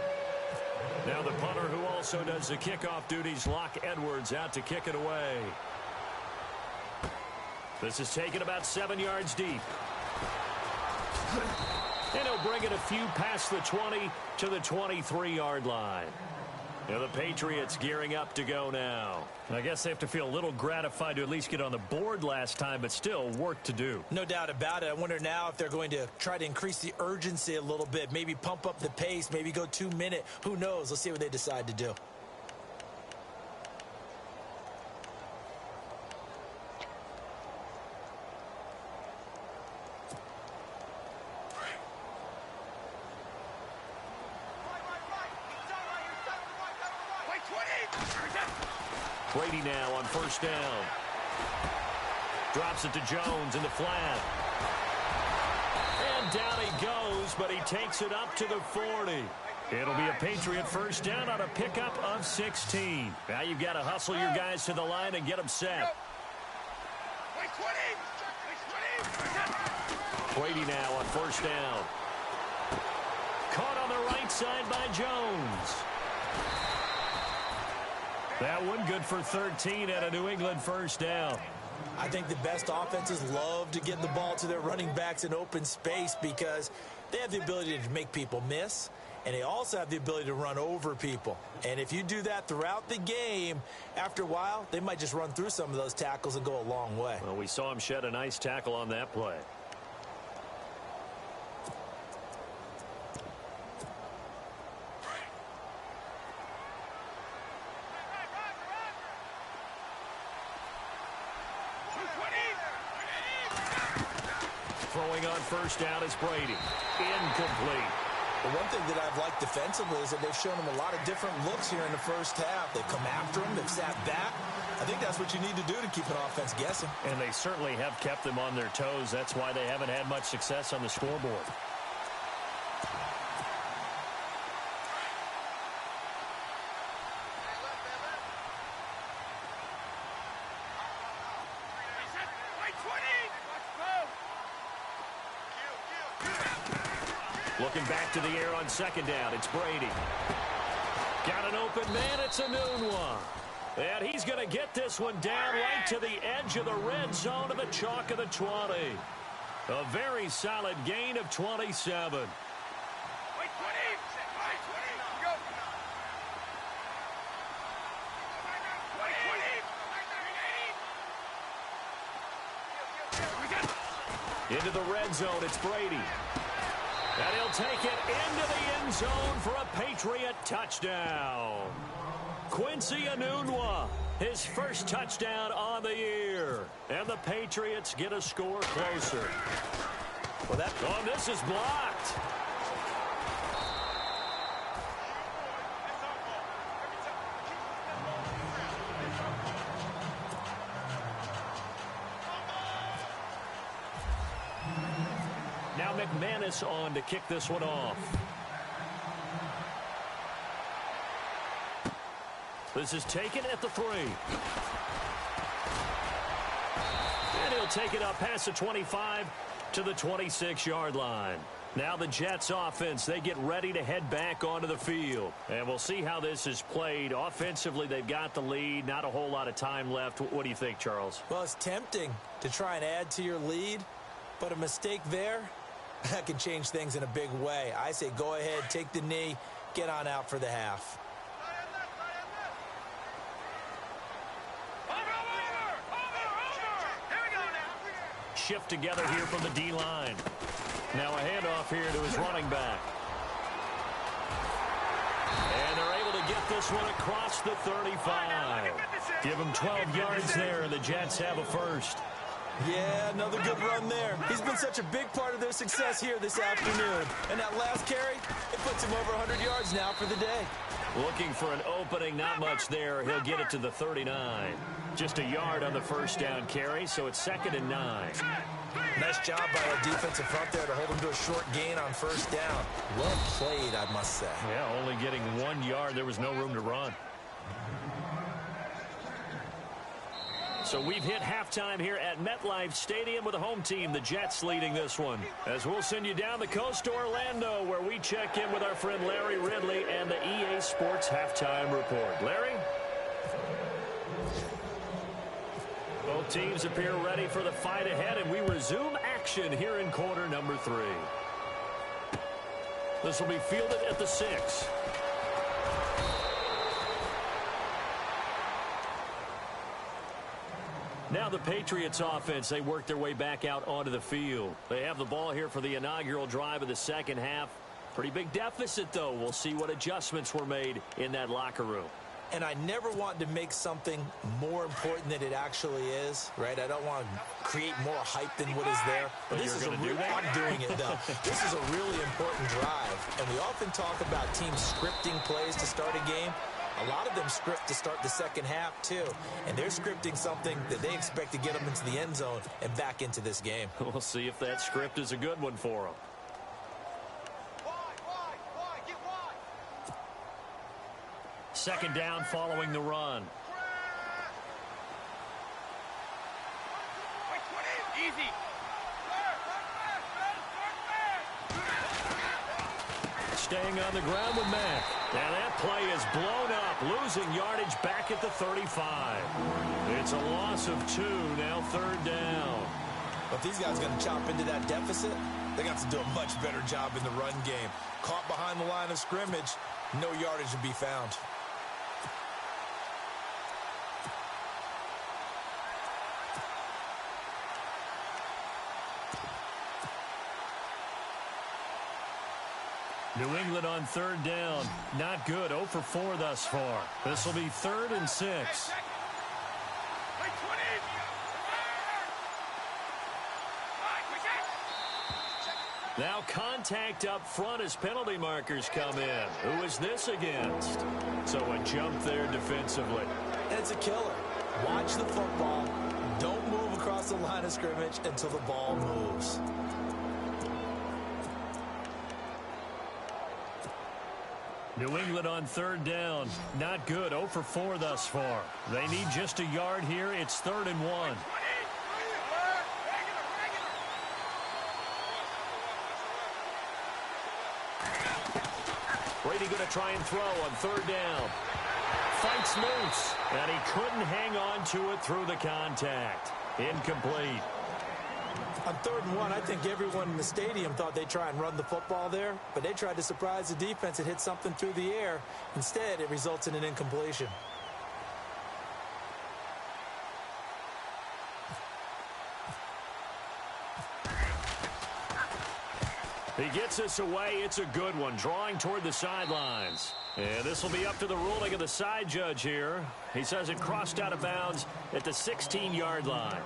Now the punter who also does the kickoff duties, Locke Edwards, out to kick it away. This is taken about 7 yards deep. And he'll bring it a few past the 20 to the 23-yard line. Now the Patriots gearing up to go now. I guess they have to feel a little gratified to at least get on the board last time, but still work to do. No doubt about it. I wonder now if they're going to try to increase the urgency a little bit, maybe pump up the pace, maybe go 2-minute. Who knows? Let's see what they decide to do. Brady now on 1st down. Drops it to Jones in the flat. And down he goes, but he takes it up to the 40. It'll be a Patriot 1st down on a pickup of 16. Now you've got to hustle your guys to the line and get them set. Brady now on 1st down. Caught on the right side by Jones. That one good for 13 at a New England 1st down. I think the best offenses love to get the ball to their running backs in open space because they have the ability to make people miss, and they also have the ability to run over people. And if you do that throughout the game, after a while, they might just run through some of those tackles and go a long way. Well, we saw him shed a nice tackle on that play. Throwing on 1st down is Brady. Incomplete. The one thing that I've liked defensively is that they've shown him a lot of different looks here in the 1st half. They've come after him. They've sat back. I think that's what you need to do to keep an offense guessing. And they certainly have kept them on their toes. That's why they haven't had much success on the scoreboard. Looking back to the air on second down. It's Brady. Got an open man. It's Enunwa. And he's going to get this one down right to the edge of the red zone of the chalk of the 20. A very solid gain of 27. Into the red zone, it's Brady. And he'll take it into the end zone for a Patriot touchdown. Quincy Enunwa, his first touchdown on the year. And the Patriots get a score closer. Well, this is blocked. Now McManus on to kick this one off. This is taken at the 3. And he'll take it up past the 25 to the 26-yard line. Now the Jets offense, they get ready to head back onto the field. And we'll see how this is played. Offensively, they've got the lead. Not a whole lot of time left. What do you think, Charles? Well, it's tempting to try and add to your lead, but a mistake there, that can change things in a big way. I say go ahead, take the knee, get on out for the half. Shift together here from the D-line. Now a handoff here to his running back. And they're able to get this one across the 35. Give him 12 yards there, and the Jets have a first. Yeah, another good run there. He's been such a big part of their success here this afternoon. And that last carry, it puts him over 100 yards now for the day. Looking for an opening, not much there. He'll get it to the 39. Just a yard on the first down carry, so it's 2nd and 9. Nice job by that defensive front there to hold him to a short gain on first down. Well played, I must say. Yeah, only getting 1 yard. There was no room to run. So we've hit halftime here at MetLife Stadium with the home team, the Jets, leading this one. As we'll send you down the coast to Orlando, where we check in with our friend Larry Ridley and the EA Sports Halftime Report. Larry? Both teams appear ready for the fight ahead, and we resume action here in quarter number 3. This will be fielded at the 6. Now the Patriots offense, they work their way back out onto the field. They have the ball here for the inaugural drive of the second half. Pretty big deficit, though. We'll see what adjustments were made in that locker room. And I never want to make something more important than it actually is, right? I don't want to create more hype than what is there. But this is I'm doing it, though. This is a really important drive. And we often talk about teams scripting plays to start a game. A lot of them script to start the second half, too. And they're scripting something that they expect to get them into the end zone and back into this game. We'll see if that script is a good one for them. Second down following the run. Easy. Staying on the ground with Mack. And that play is blown up, losing yardage back at the 35. It's a loss of 2, now 3rd down. But these guys are going to chop into that deficit. They got to do a much better job in the run game. Caught behind the line of scrimmage, no yardage to be found. New England on 3rd down. Not good. 0 for 4 thus far. This will be 3rd and 6. Now contact up front as penalty markers come in. Who is this against? So a jump there defensively. And it's a killer. Watch the football. Don't move across the line of scrimmage until the ball moves. New England on 3rd down. Not good. 0 for 4 thus far. They need just a yard here. It's 3rd and 1. Brady going to try and throw on third down. Fights loose, and he couldn't hang on to it through the contact. Incomplete. On 3rd and 1, I think everyone in the stadium thought they'd try and run the football there, but they tried to surprise the defense and hit something through the air. Instead, it results in an incompletion. He gets us away. It's a good one, drawing toward the sidelines. And this will be up to the ruling of the side judge here. He says it crossed out of bounds at the 16-yard line.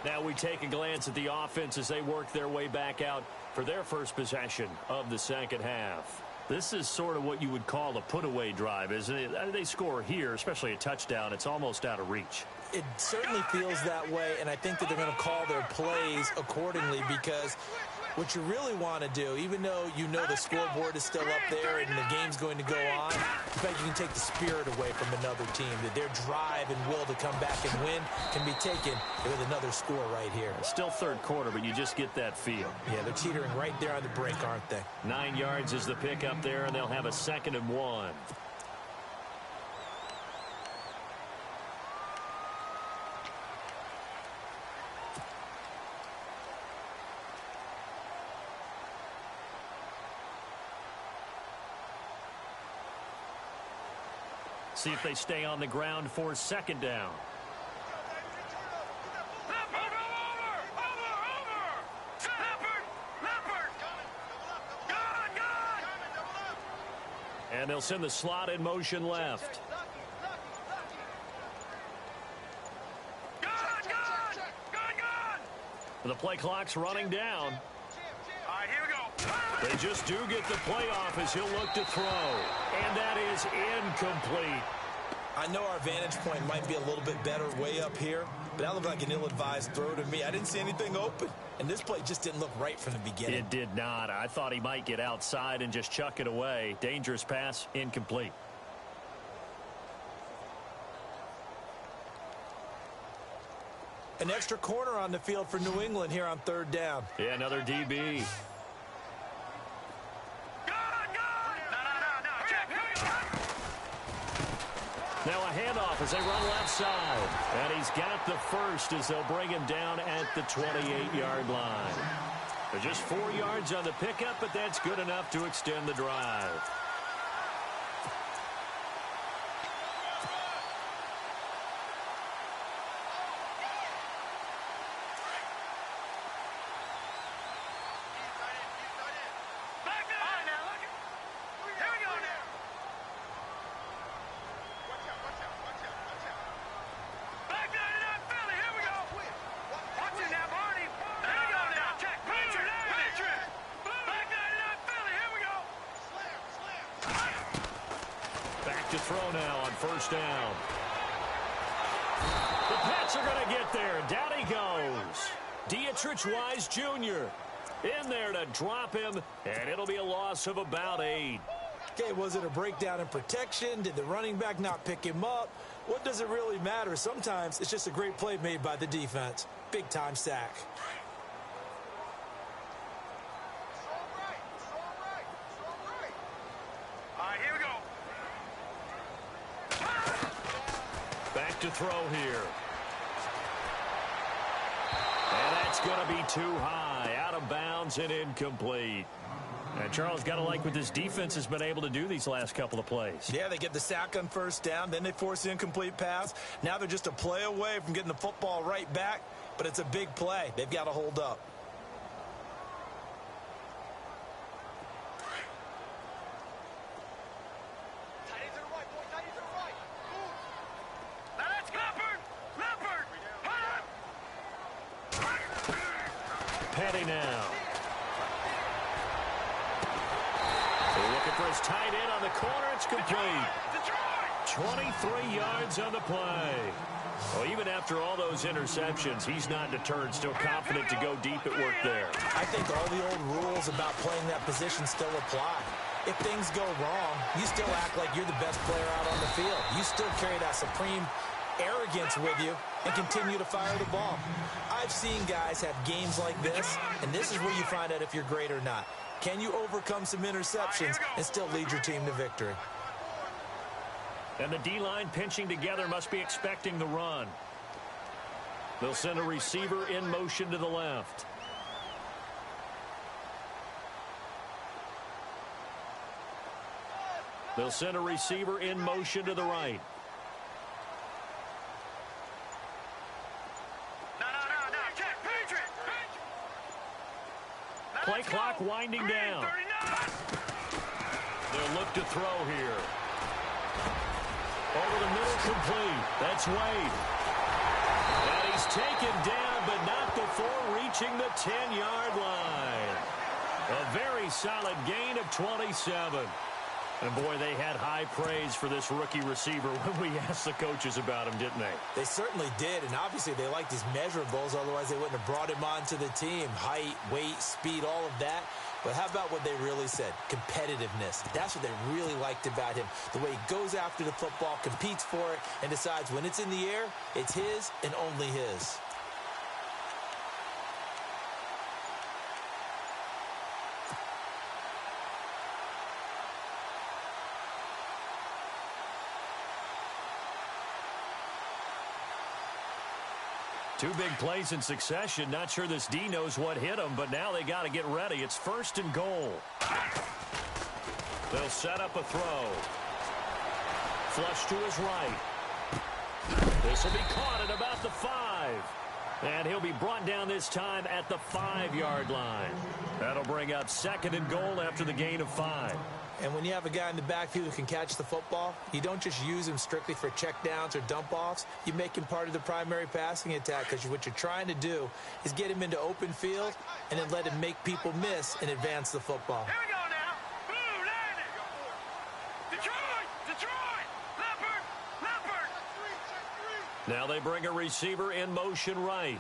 Now we take a glance at the offense as they work their way back out for their first possession of the second half. This is sort of what you would call a put-away drive, isn't it? They score here, especially a touchdown. It's almost out of reach. It certainly feels that way, and I think that they're going to call their plays accordingly because what you really want to do, even though you know the scoreboard is still up there and the game's going to go on, in fact, you can take the spirit away from another team. That their drive and will to come back and win can be taken with another score right here. It's still third quarter, but you just get that feel. Yeah, they're teetering right there on the brink, aren't they? 9 yards is the pick up there, and they'll have a 2nd and 1. See if they stay on the ground for 2nd down. And they'll send the slot in motion left. The play clock's running down. All right, here we go. They just do get the playoff as he'll look to throw. And that is incomplete. I know our vantage point might be a little bit better way up here, but that looked like an ill-advised throw to me. I didn't see anything open, and this play just didn't look right from the beginning. It did not. I thought he might get outside and just chuck it away. Dangerous pass, incomplete. An extra corner on the field for New England here on 3rd down. Yeah, another DB. Now a handoff as they run left side. And he's got the first as they'll bring him down at the 28-yard line. They're just 4 yards on the pickup, but that's good enough to extend the drive. To throw now on 1st down. The Pats are going to get there. Down he goes. Dietrich Wise Jr. in there to drop him, and it'll be a loss of about 8. Okay, was it a breakdown in protection? Did the running back not pick him up? What does it really matter? Sometimes it's just a great play made by the defense. Big-time sack. To throw here. And that's going to be too high. Out of bounds and incomplete. And Charles, got to like what this defense has been able to do these last couple of plays. Yeah, they get the sack on 1st down. Then they force the incomplete pass. Now they're just a play away from getting the football right back. But it's a big play. They've got to hold up. Petty now. They're looking for his tight end on the corner. It's complete. 23 yards on the play. Well, even after all those interceptions, he's not deterred, still confident to go deep at work there. I think all the old rules about playing that position still apply. If things go wrong, you still act like you're the best player out on the field. You still carry that supreme arrogance with you and continue to fire the ball. I've seen guys have games like this, and this is where you find out if you're great or not. Can you overcome some interceptions and still lead your team to victory? And the D-line pinching together must be expecting the run. They'll send a receiver in motion to the left. They'll send a receiver in motion to the right. Play clock winding down. They'll look to throw here. Over the middle, complete. That's Wade. And he's taken down, but not before reaching the 10-yard line. A very solid gain of 27. And, boy, they had high praise for this rookie receiver when we asked the coaches about him, didn't they? They certainly did, and obviously they liked his measurables. Otherwise, they wouldn't have brought him onto the team. Height, weight, speed, all of that. But how about what they really said? Competitiveness. That's what they really liked about him. The way he goes after the football, competes for it, and decides when it's in the air, it's his and only his. Two big plays in succession. Not sure this D knows what hit him, but now they got to get ready. It's 1st and goal. They'll set up a throw. Flush to his right. This will be caught at about the 5. And he'll be brought down this time at the 5-yard line. That'll bring up 2nd and goal after the gain of 5. And when you have a guy in the backfield who can catch the football, you don't just use him strictly for checkdowns or dump-offs. You make him part of the primary passing attack, because what you're trying to do is get him into open field and then let him make people miss and advance the football. Here we go now. Blue, landing. Detroit. Leopard. Now they bring a receiver in motion right.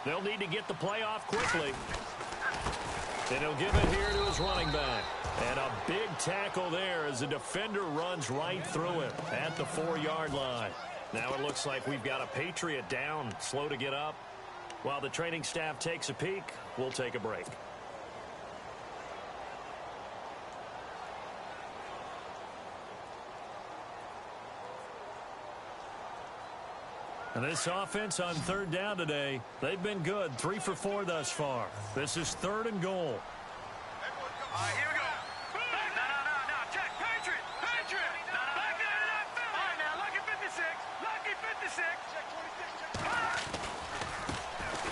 They'll need to get the play off quickly. And he'll give it here to his running back. And a big tackle there as the defender runs right through him at the 4-yard line. Now it looks like we've got a Patriot down, slow to get up. While the training staff takes a peek, we'll take a break. And this offense on 3rd down today, they've been good. 3 for 4 thus far. This is 3rd and goal. All right, here we go. No. Check. Patriot. Back there in that field. All right, now, lucky 56.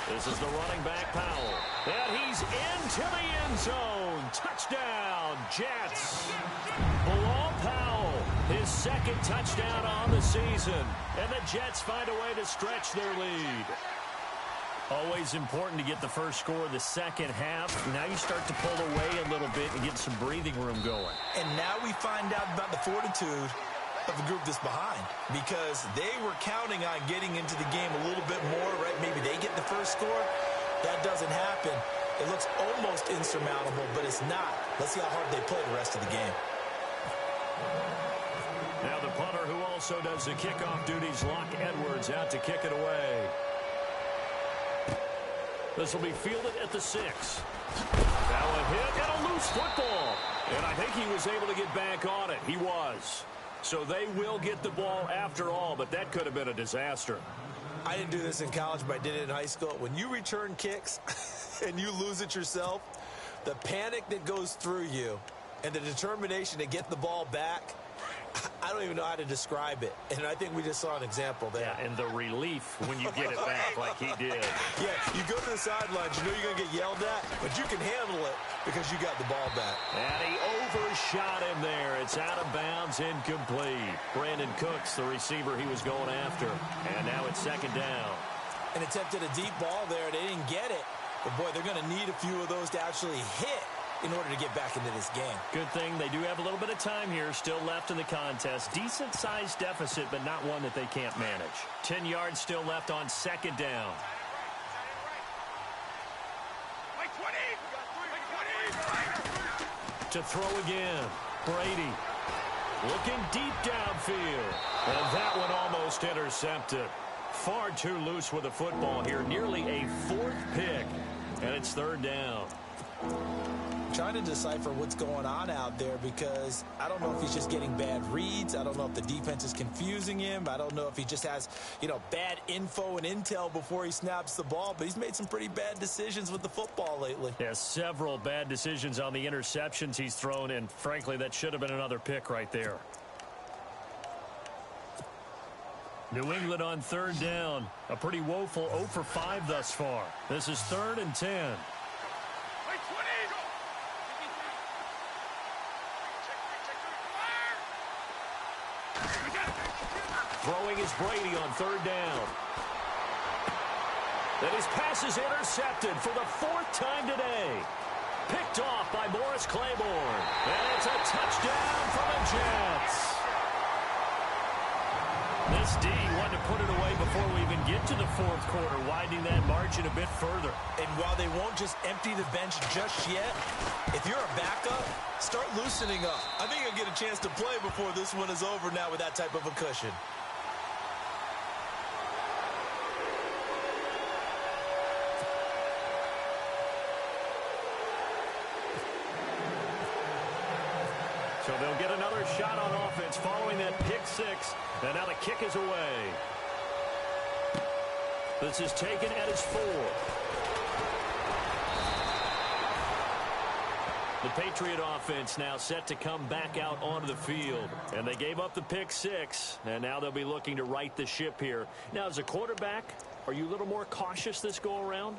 This is the running back, Powell. And he's into the end zone. Touchdown, Jets. Bilal Powell, his 2nd touchdown on the season. And the Jets find a way to stretch their lead. Always important to get the first score of the second half. Now you start to pull away a little bit and get some breathing room going. And now we find out about the fortitude of the group that's behind, because they were counting on getting into the game a little bit more, right? Maybe they get the first score. That doesn't happen. It looks almost insurmountable, but it's not. Let's see how hard they play the rest of the game. Now the punter, who also does the kickoff duties, Locke Edwards, out to kick it away. This will be fielded at the 6. Now a hit and a loose football. And I think he was able to get back on it. He was. So they will get the ball after all, but that could have been a disaster. I didn't do this in college, but I did it in high school. When you return kicks and you lose it yourself, the panic that goes through you and the determination to get the ball back, I don't even know how to describe it. And I think we just saw an example there. Yeah, and the relief when you get it back like he did. Yeah, you go to the sidelines, you know you're going to get yelled at, but you can handle it because you got the ball back. And he overshot him there. It's out of bounds, incomplete. Brandon Cooks, the receiver he was going after. And now it's 2nd down. And attempted a deep ball there. They didn't get it. But, boy, they're going to need a few of those to actually hit in order to get back into this game. Good thing they do have a little bit of time here still left in the contest. Decent-sized deficit, but not one that they can't manage. 10 yards still left on 2nd down. To throw again. Brady looking deep downfield. And that one almost intercepted. Far too loose with the football here. Nearly a 4th pick. And it's 3rd down. Trying to decipher what's going on out there because I don't know if he's just getting bad reads. I don't know if the defense is confusing him. I don't know if he just has, bad info and intel before he snaps the ball. But he's made some pretty bad decisions with the football lately. Yeah, several bad decisions on the interceptions he's thrown. And frankly, that should have been another pick right there. New England on 3rd down. A pretty woeful 0 for 5 thus far. This is 3rd and 10. Throwing is Brady on 3rd down. Then his pass is intercepted for the 4th time today. Picked off by Morris Claiborne. And it's a touchdown for the Jets. This D wanted to put it away before we even get to the 4th quarter, widening that margin a bit further. And while they won't just empty the bench just yet, if you're a backup, start loosening up. I think you'll get a chance to play before this one is over now with that type of a cushion. So they'll get another shot on offense following that pick 6. And now the kick is away. This is taken at his 4. The Patriot offense now set to come back out onto the field. And they gave up the pick 6. And now they'll be looking to right the ship here. Now, as a quarterback, are you a little more cautious this go-around?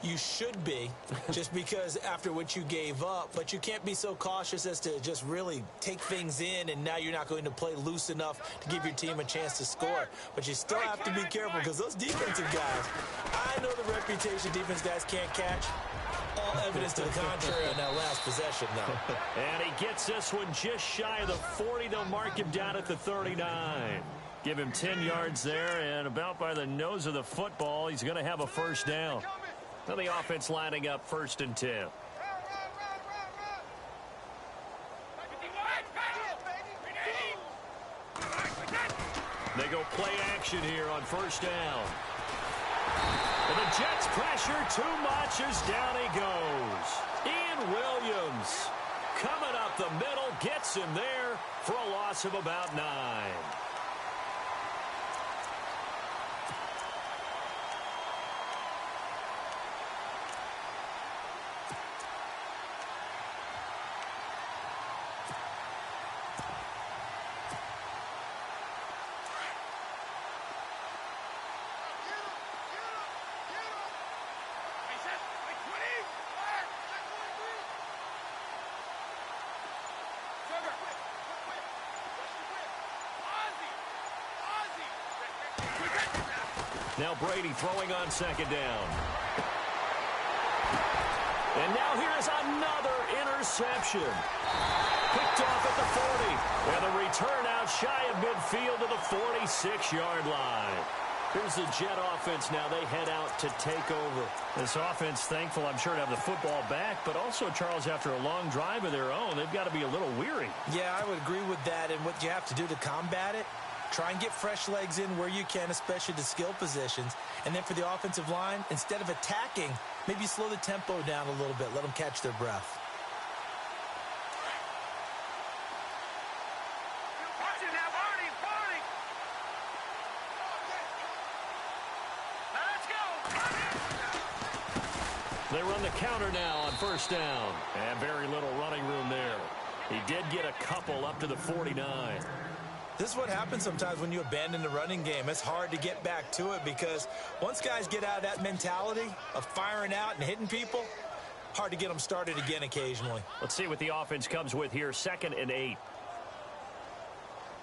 You should be, just because after what you gave up. But you can't be so cautious as to just really take things in, and now you're not going to play loose enough to give your team a chance to score. But you still have to be careful because those defensive guys, I know the reputation defense guys can't catch. All evidence to the contrary on that last possession, though. And he gets this one just shy of the 40. They'll mark him down at the 39. Give him 10 yards there, and about by the nose of the football, he's going to have a 1st down. Now the offense lining up 1st and 10. They go play action here on 1st down. And the Jets pressure too much as down he goes. Ian Williams coming up the middle, gets him there for a loss of about 9. Now Brady throwing on 2nd down. And now here's another interception. Picked off at the 40. And the return out shy of midfield to the 46-yard line. Here's the Jet offense now. They head out to take over. This offense, thankful, I'm sure, to have the football back. But also, Charles, after a long drive of their own, they've got to be a little weary. Yeah, I would agree with that. And what you have to do to combat it, try and get fresh legs in where you can, especially the skill positions. And then for the offensive line, instead of attacking, maybe slow the tempo down a little bit. Let them catch their breath. They run the counter now on 1st down. And very little running room there. He did get a couple up to the 49. This is what happens sometimes when you abandon the running game. It's hard to get back to it because once guys get out of that mentality of firing out and hitting people, hard to get them started again occasionally. Let's see what the offense comes with here. 2nd and 8.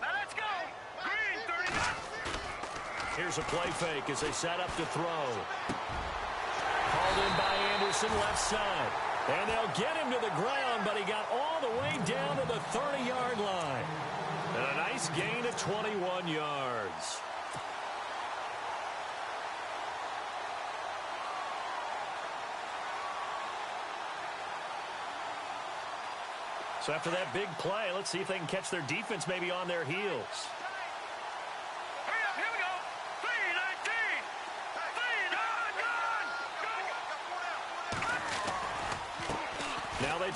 Now let's go. Green, 39. Here's a play fake as they set up to throw. Called in by Anderson left side. And they'll get him to the ground, but he got all the way down to the 30-yard line. And a nice gain of 21 yards. So after that big play, let's see if they can catch their defense maybe on their heels. Hurry up, here we go. 3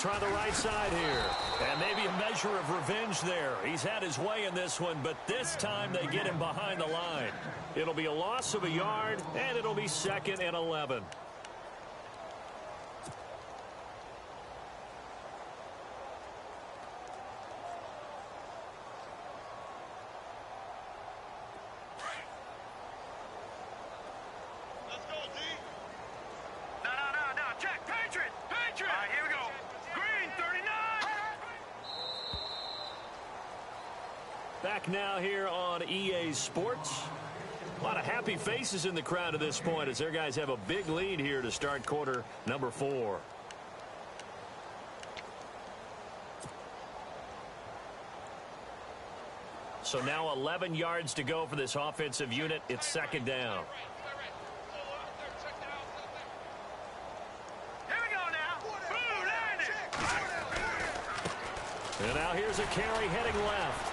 try the right side here. And maybe a measure of revenge there. He's had his way in this one, but this time they get him behind the line. It'll be a loss of a yard, and it'll be 2nd and 11. Back now here on EA Sports. A lot of happy faces in the crowd at this point as their guys have a big lead here to start quarter number 4. So now 11 yards to go for this offensive unit. It's 2nd down. And now here's a carry heading left.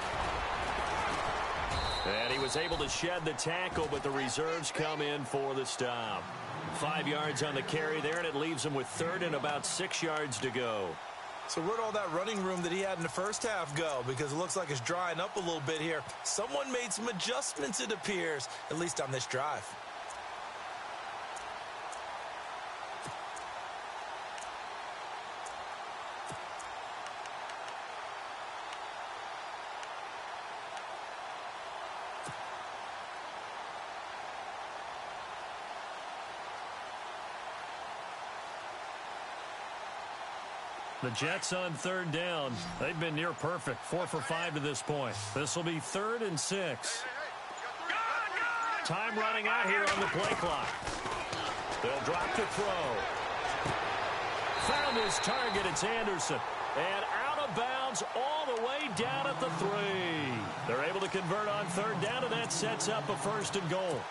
And he was able to shed the tackle, but the reserves come in for the stop. 5 yards on the carry there, and it leaves him with 3rd and about 6 yards to go. So where'd all that running room that he had in the first half go? Because it looks like it's drying up a little bit here. Someone made some adjustments, it appears, at least on this drive. The Jets on 3rd down. They've been near perfect. 4 for 5 to this point. This will be 3rd and 6. Time running out here on the play clock. They'll drop to throw. Found his target. It's Anderson. And out of bounds all the way down at the 3. They're able to convert on 3rd down, and that sets up a 1st and goal.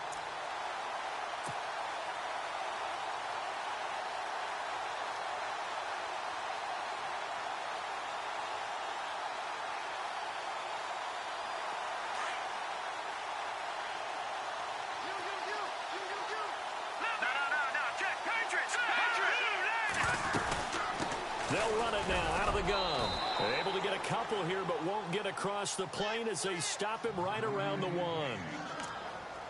They'll run it now out of the gun. They're able to get a couple here, but won't get across the plane as they stop him right around the 1.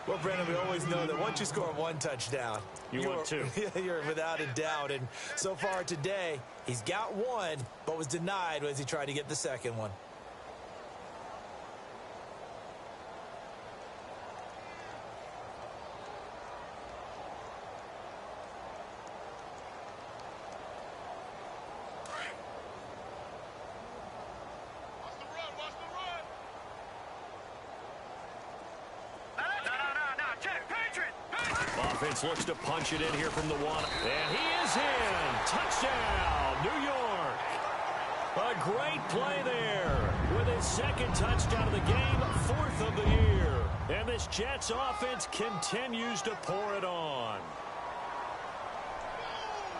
Well, Brandon, we always know that once you score 1 touchdown, you want 2. You're without a doubt. And so far today, he's got 1, but was denied as he tried to get the 2nd one. Offense looks to punch it in here from the 1. And he is in. Touchdown, New York. A great play there with his 2nd touchdown of the game, 4th of the year. And this Jets offense continues to pour it on.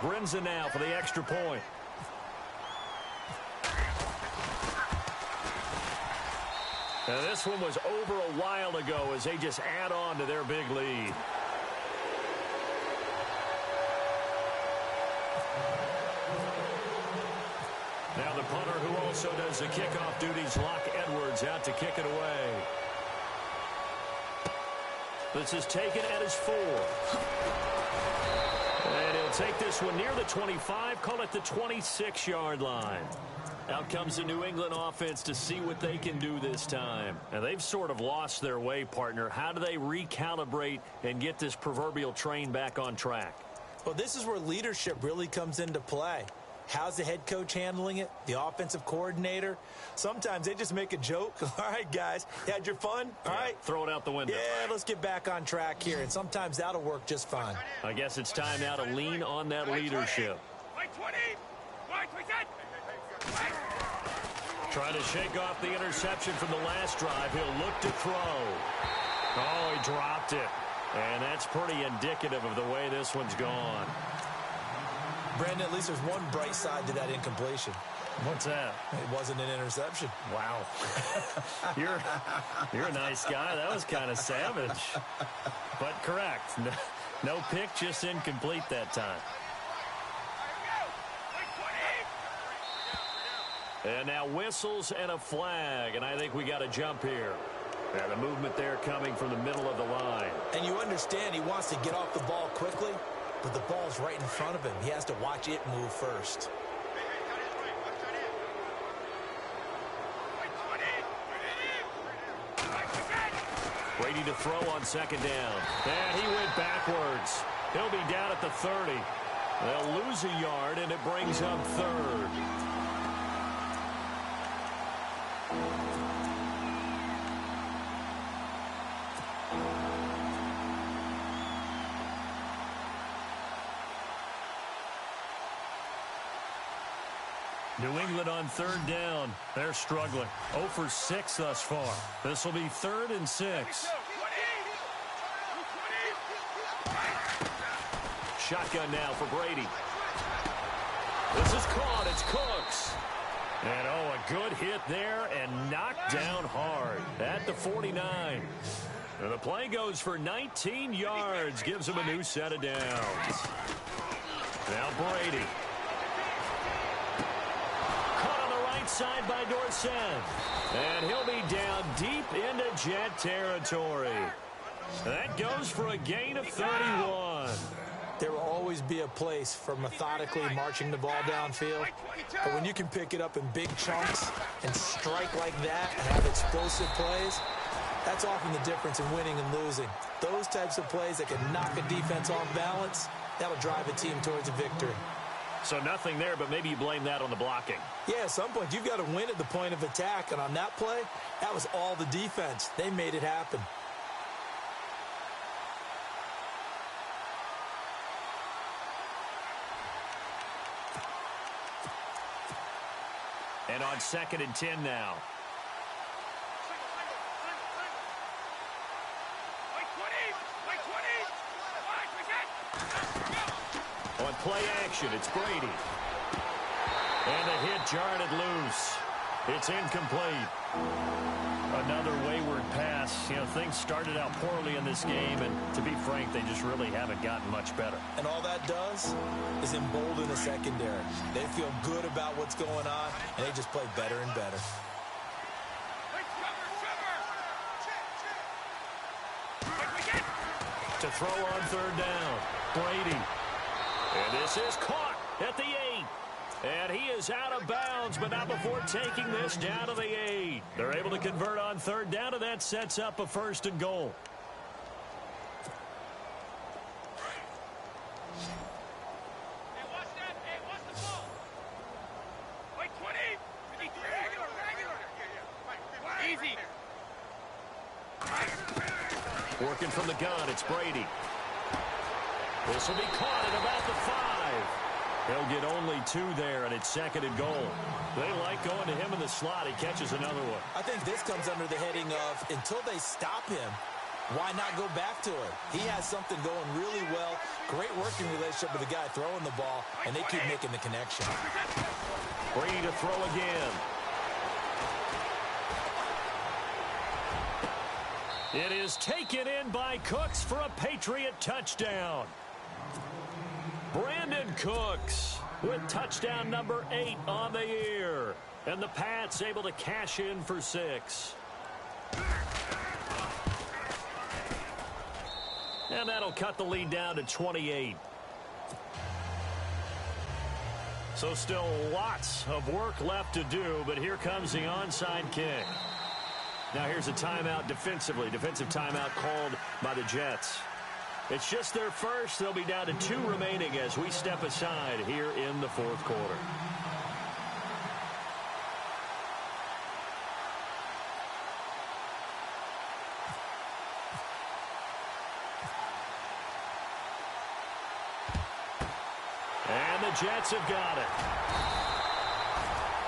Brinza now for the extra point. Now this one was over a while ago as they just add on to their big lead. Now the punter who also does the kickoff duties, Locke Edwards, out to kick it away. This is taken at his 4. And he'll take this one near the 25, call it the 26-yard line. Out comes the New England offense to see what they can do this time. And they've sort of lost their way, partner. How do they recalibrate and get this proverbial train back on track? Well, this is where leadership really comes into play. How's the head coach handling it? The offensive coordinator? Sometimes they just make a joke. All right, guys, you had your fun? All right. Throw it out the window. Yeah, let's get back on track here. And sometimes that'll work just fine. I guess it's time now to lean on that leadership. Trying to shake off the interception from the last drive. He'll look to throw. Oh, he dropped it. And that's pretty indicative of the way this one's gone. Brandon, at least there's one bright side to that incompletion. What's that? It wasn't an interception. Wow. You're a nice guy. That was kind of savage. But correct. No pick, just incomplete that time. And now whistles and a flag, and I think we got a jump here. And the movement there coming from the middle of the line. And you understand he wants to get off the ball quickly, but the ball's right in front of him. He has to watch it move first. Brady to throw on second down. And he went backwards. He'll be down at the 30. They'll lose a yard, and it brings up third. New England on third down. They're struggling. 0 for 6 thus far. This will be 3rd and 6. Shotgun now for Brady. This is caught. It's Cooks. And, a good hit there and knocked down hard at the 49. And the play goes for 19 yards. Gives him a new set of downs. Now Brady. Side by Dorsett. And he'll be down deep into Jet territory. That goes for a gain of 31. There will always be a place for methodically marching the ball downfield. But when you can pick it up in big chunks and strike like that and have explosive plays, that's often the difference in winning and losing. Those types of plays that can knock a defense off balance, that'll drive a team towards a victory. So nothing there, but maybe you blame that on the blocking. Yeah, at some point, you've got to win at the point of attack. And on that play, that was all the defense. They made it happen. And on 2nd and 10 now. On play action, it's Brady. And the hit jarred it loose. It's incomplete. Another wayward pass. Things started out poorly in this game, and to be frank, they just really haven't gotten much better. And all that does is embolden the secondary. They feel good about what's going on, and they just play better and better. To throw on third down, Brady. And this is caught at the 8. And he is out of bounds, but not before taking this down to the 8. They're able to convert on third down, and that sets up a 1st and goal. Working from the gun, it's Brady. This will be caught at about the 5. He'll get only 2 there, and it's 2nd and goal. They like going to him in the slot. He catches another one. I think this comes under the heading of, until they stop him, why not go back to it? He has something going really well. Great working relationship with the guy throwing the ball, and they keep making the connection. Brady to throw again. It is taken in by Cooks for a Patriot touchdown. Brandon Cooks with touchdown number 8 on the year. And the Pats able to cash in for 6. And that'll cut the lead down to 28. So still lots of work left to do, but here comes the onside kick. Now here's a timeout defensively. Defensive timeout called by the Jets. It's just their first. They'll be down to 2 remaining as we step aside here in the 4th quarter. And the Jets have got it.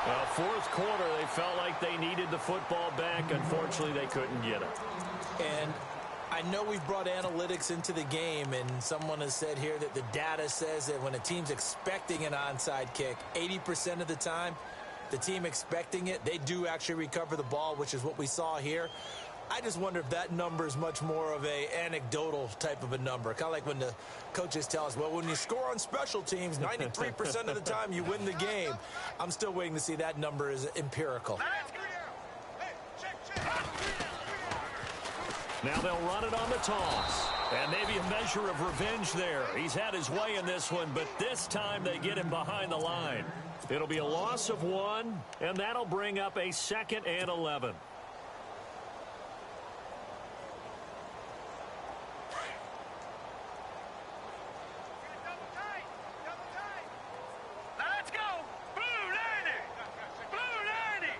Well, 4th quarter, they felt like they needed the football back. Unfortunately, they couldn't get it. And I know we've brought analytics into the game, and someone has said here that the data says that when a team's expecting an onside kick, 80% of the time, the team expecting it, they do actually recover the ball, which is what we saw here. I just wonder if that number is much more of a anecdotal type of a number. Kind of like when the coaches tell us, well, when you score on special teams, 93% of the time you win the game. I'm still waiting to see that number is empirical. Now they'll run it on the toss. And maybe a measure of revenge there. He's had his way in this one, but this time they get him behind the line. It'll be a loss of 1, and that'll bring up a 2nd and 11. Let's go! Blue 90! Blue 90!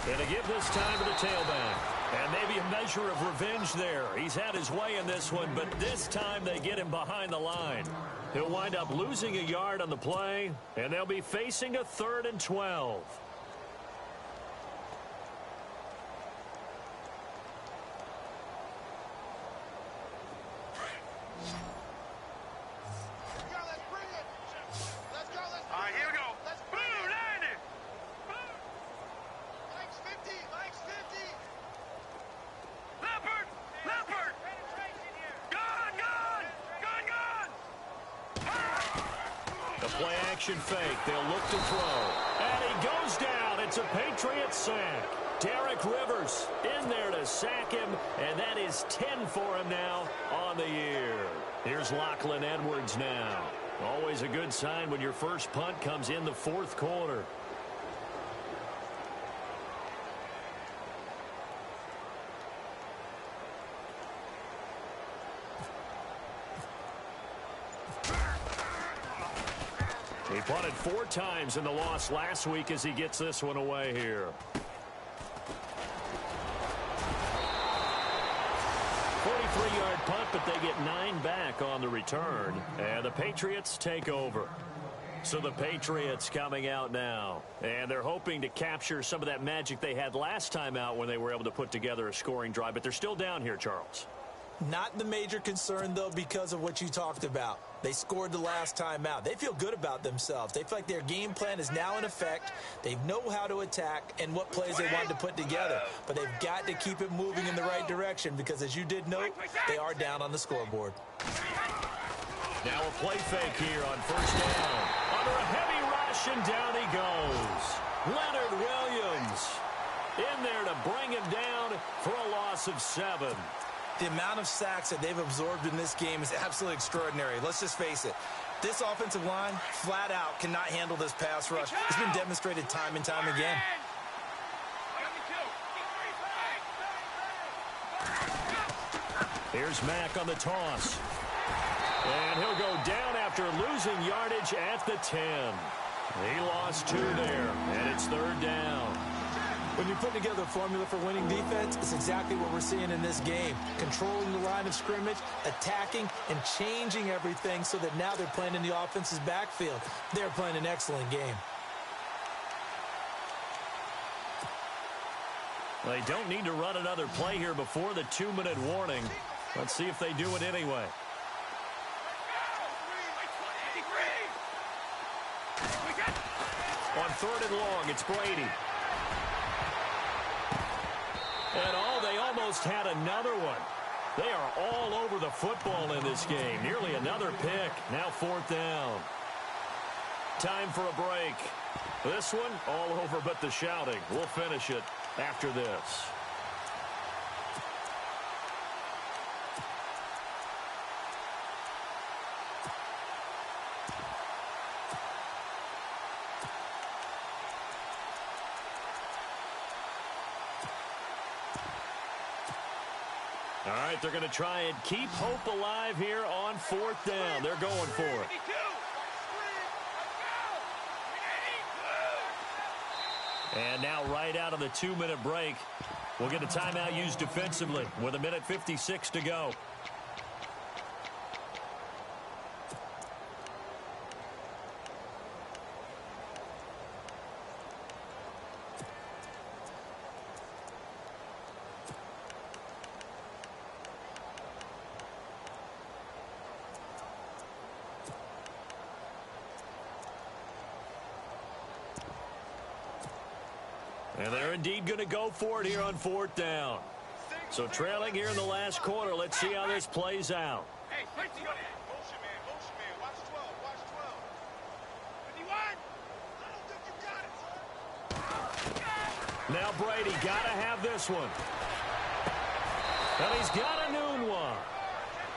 And to give this time to the tailback. And maybe a measure of revenge there. He's had his way in this one, but this time they get him behind the line. He'll wind up losing a yard on the play, and they'll be facing a 3rd and 12. All right, here we go. Blue 90! Mike's 50! Mike's 50! Leopard! Leopard! Gone! Gone! Gone! Gone! The play action fake. They'll look to throw. And he goes down. It's a Patriot sack. Derek Rivers in there to sack him, and that is 10 for him now on the year. Here's Lachlan Edwards now. Always a good sign when your first punt comes in the 4th quarter. He punted 4 times in the loss last week as he gets this one away here. 43-yard punt, but they get 9 back on the return. And the Patriots take over. So the Patriots coming out now. And they're hoping to capture some of that magic they had last time out when they were able to put together a scoring drive. But they're still down here, Charles. Not the major concern, though, because of what you talked about. They scored the last time out. They feel good about themselves. They feel like their game plan is now in effect. They know how to attack and what plays they want to put together. But they've got to keep it moving in the right direction because, as you did note, they are down on the scoreboard. Now a play fake here on 1st down. Under a heavy rush, and down he goes. Leonard Williams in there to bring him down for a loss of 7. The amount of sacks that they've absorbed in this game is absolutely extraordinary. Let's just face it. This offensive line, flat out, cannot handle this pass rush. It's been demonstrated time and time again. Here's Mack on the toss. And he'll go down after losing yardage at the 10. He lost 2 there, and it's 3rd down. When you put together a formula for winning defense, it's exactly what we're seeing in this game. Controlling the line of scrimmage, attacking, and changing everything so that now they're playing in the offense's backfield. They're playing an excellent game. They don't need to run another play here before the 2-minute warning. Let's see if they do it anyway. On 3rd and long, it's Brady. And they almost had another one. They are all over the football in this game. Nearly another pick. Now 4th down. Time for a break. This one, all over but the shouting. We'll finish it after this. All right, they're going to try and keep hope alive here on 4th down. They're going for it. And now right out of the 2-minute break, we'll get a timeout used defensively with 1:56 to go. And they're indeed going to go for it here on 4th down. So trailing here in the last quarter. Let's see how this plays out. Hey, motion, man. Watch 12. Watch 12. 51. I don't think you got it, son. Now Brady got to have this one. And he's got a noon one.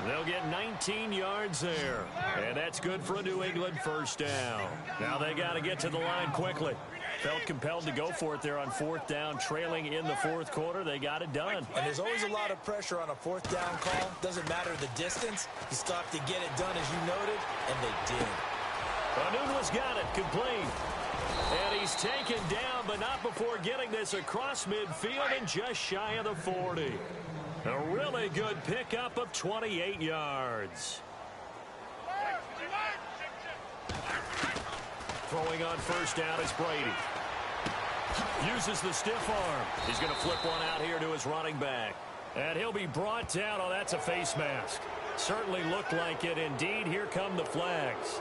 They'll get 19 yards there. And that's good for a New England first down. Now they got to get to the line quickly. Felt compelled to go for it there on 4th down, trailing in the 4th quarter. They got it done. And there's always a lot of pressure on a 4th down call. Doesn't matter the distance. You still have to get it done, as you noted, and they did. Anunwa's got it, complete. And he's taken down, but not before getting this across midfield and just shy of the 40. A really good pickup of 28 yards. Throwing on first down is Brady. Uses the stiff arm. He's going to flip one out here to his running back. And he'll be brought down. Oh, that's a face mask. Certainly looked like it. Indeed, here come the flags.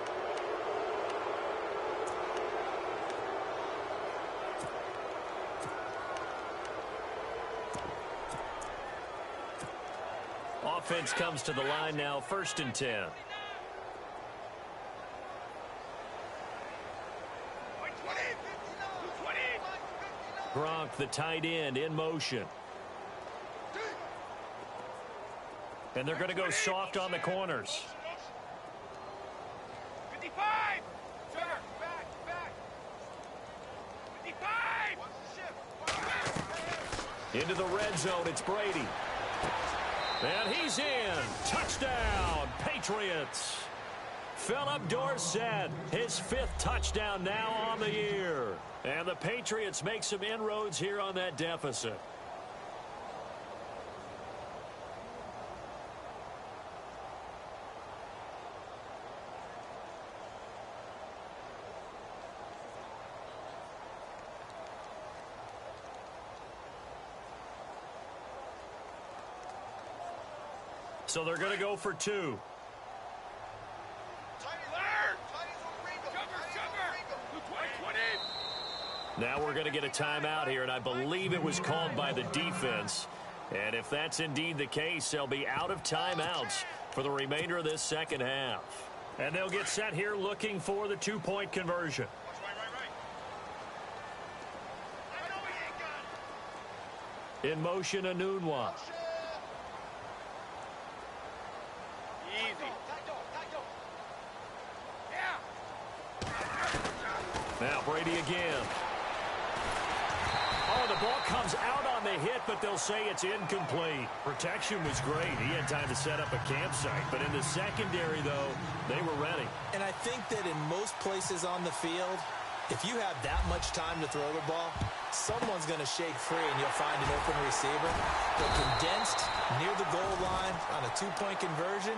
Offense comes to the line now, 1st and 10. Gronk, the tight end, in motion. And they're going to go soft on the corners. 55. Back. 55. Into the red zone, it's Brady. And he's in. Touchdown, Patriots. Philip Dorsett, his 5th touchdown now on the year. And the Patriots make some inroads here on that deficit. So they're going to go for 2. Now we're going to get a timeout here, and I believe it was called by the defense. And if that's indeed the case, they'll be out of timeouts for the remainder of this second half. And they'll get set here looking for the 2-point conversion. In motion, Anunwa. Now Brady again. Oh, the ball comes out on the hit, but they'll say it's incomplete. Protection was great. He had time to set up a campsite. But in the secondary, though, they were ready. And I think that in most places on the field, if you have that much time to throw the ball, someone's going to shake free and you'll find an open receiver. But condensed near the goal line on a 2-point conversion,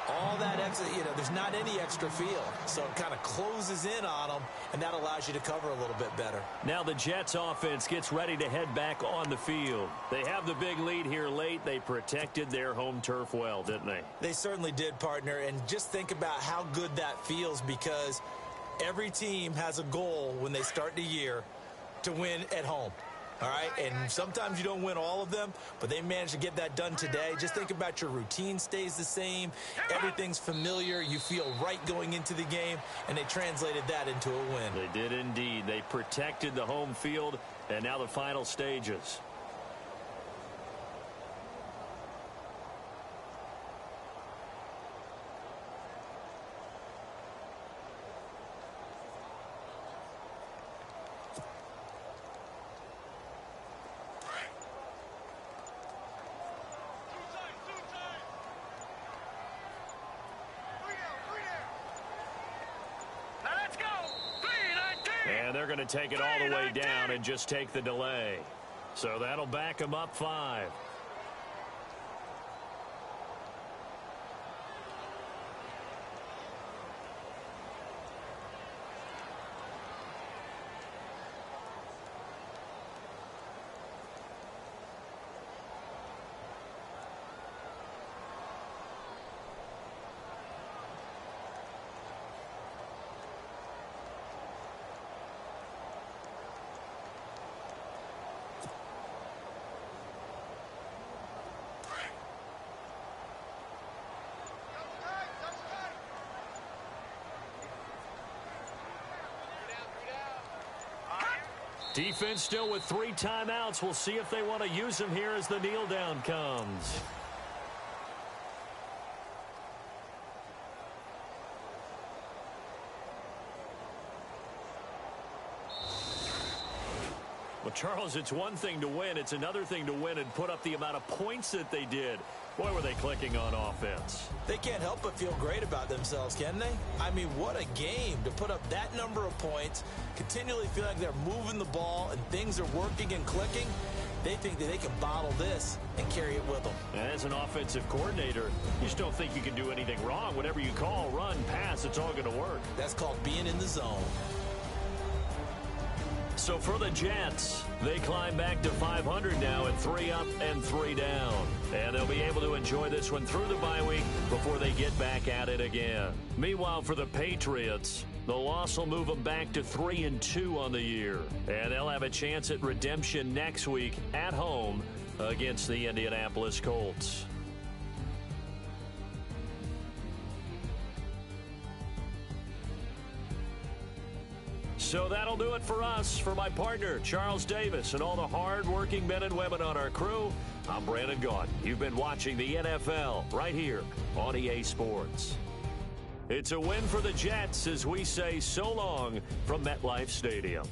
all that extra, there's not any extra field. So it kind of closes in on them, and that allows you to cover a little bit better. Now the Jets offense gets ready to head back on the field. They have the big lead here late. They protected their home turf well, didn't they? They certainly did, partner. And just think about how good that feels, because every team has a goal when they start the year to win at home. All right, and sometimes you don't win all of them, but they managed to get that done today. Just think about your routine stays the same. Everything's familiar. You feel right going into the game, and they translated that into a win. They did indeed. They protected the home field, and now the final stages. And they're going to take it all the way down and just take the delay. So that'll back them up 5. Defense still with 3 timeouts. We'll see if they want to use them here as the kneel down comes. Well, Charles, it's one thing to win. It's another thing to win and put up the amount of points that they did. Boy, were they clicking on offense. They can't help but feel great about themselves, can they? I mean, what a game to put up that number of points, continually feel like they're moving the ball and things are working and clicking. They think that they can bottle this and carry it with them. As an offensive coordinator, you just don't think you can do anything wrong. Whatever you call, run, pass, it's all going to work. That's called being in the zone. So for the Jets, they climb back to 500 now at 3 up and 3 down. And they'll be able to enjoy this one through the bye week before they get back at it again. Meanwhile, for the Patriots, the loss will move them back to 3-2 on the year. And they'll have a chance at redemption next week at home against the Indianapolis Colts. So that'll do it for us. For my partner, Charles Davis, and all the hard-working men and women on our crew, I'm Brandon Gaudin. You've been watching the NFL right here on EA Sports. It's a win for the Jets as we say so long from MetLife Stadium.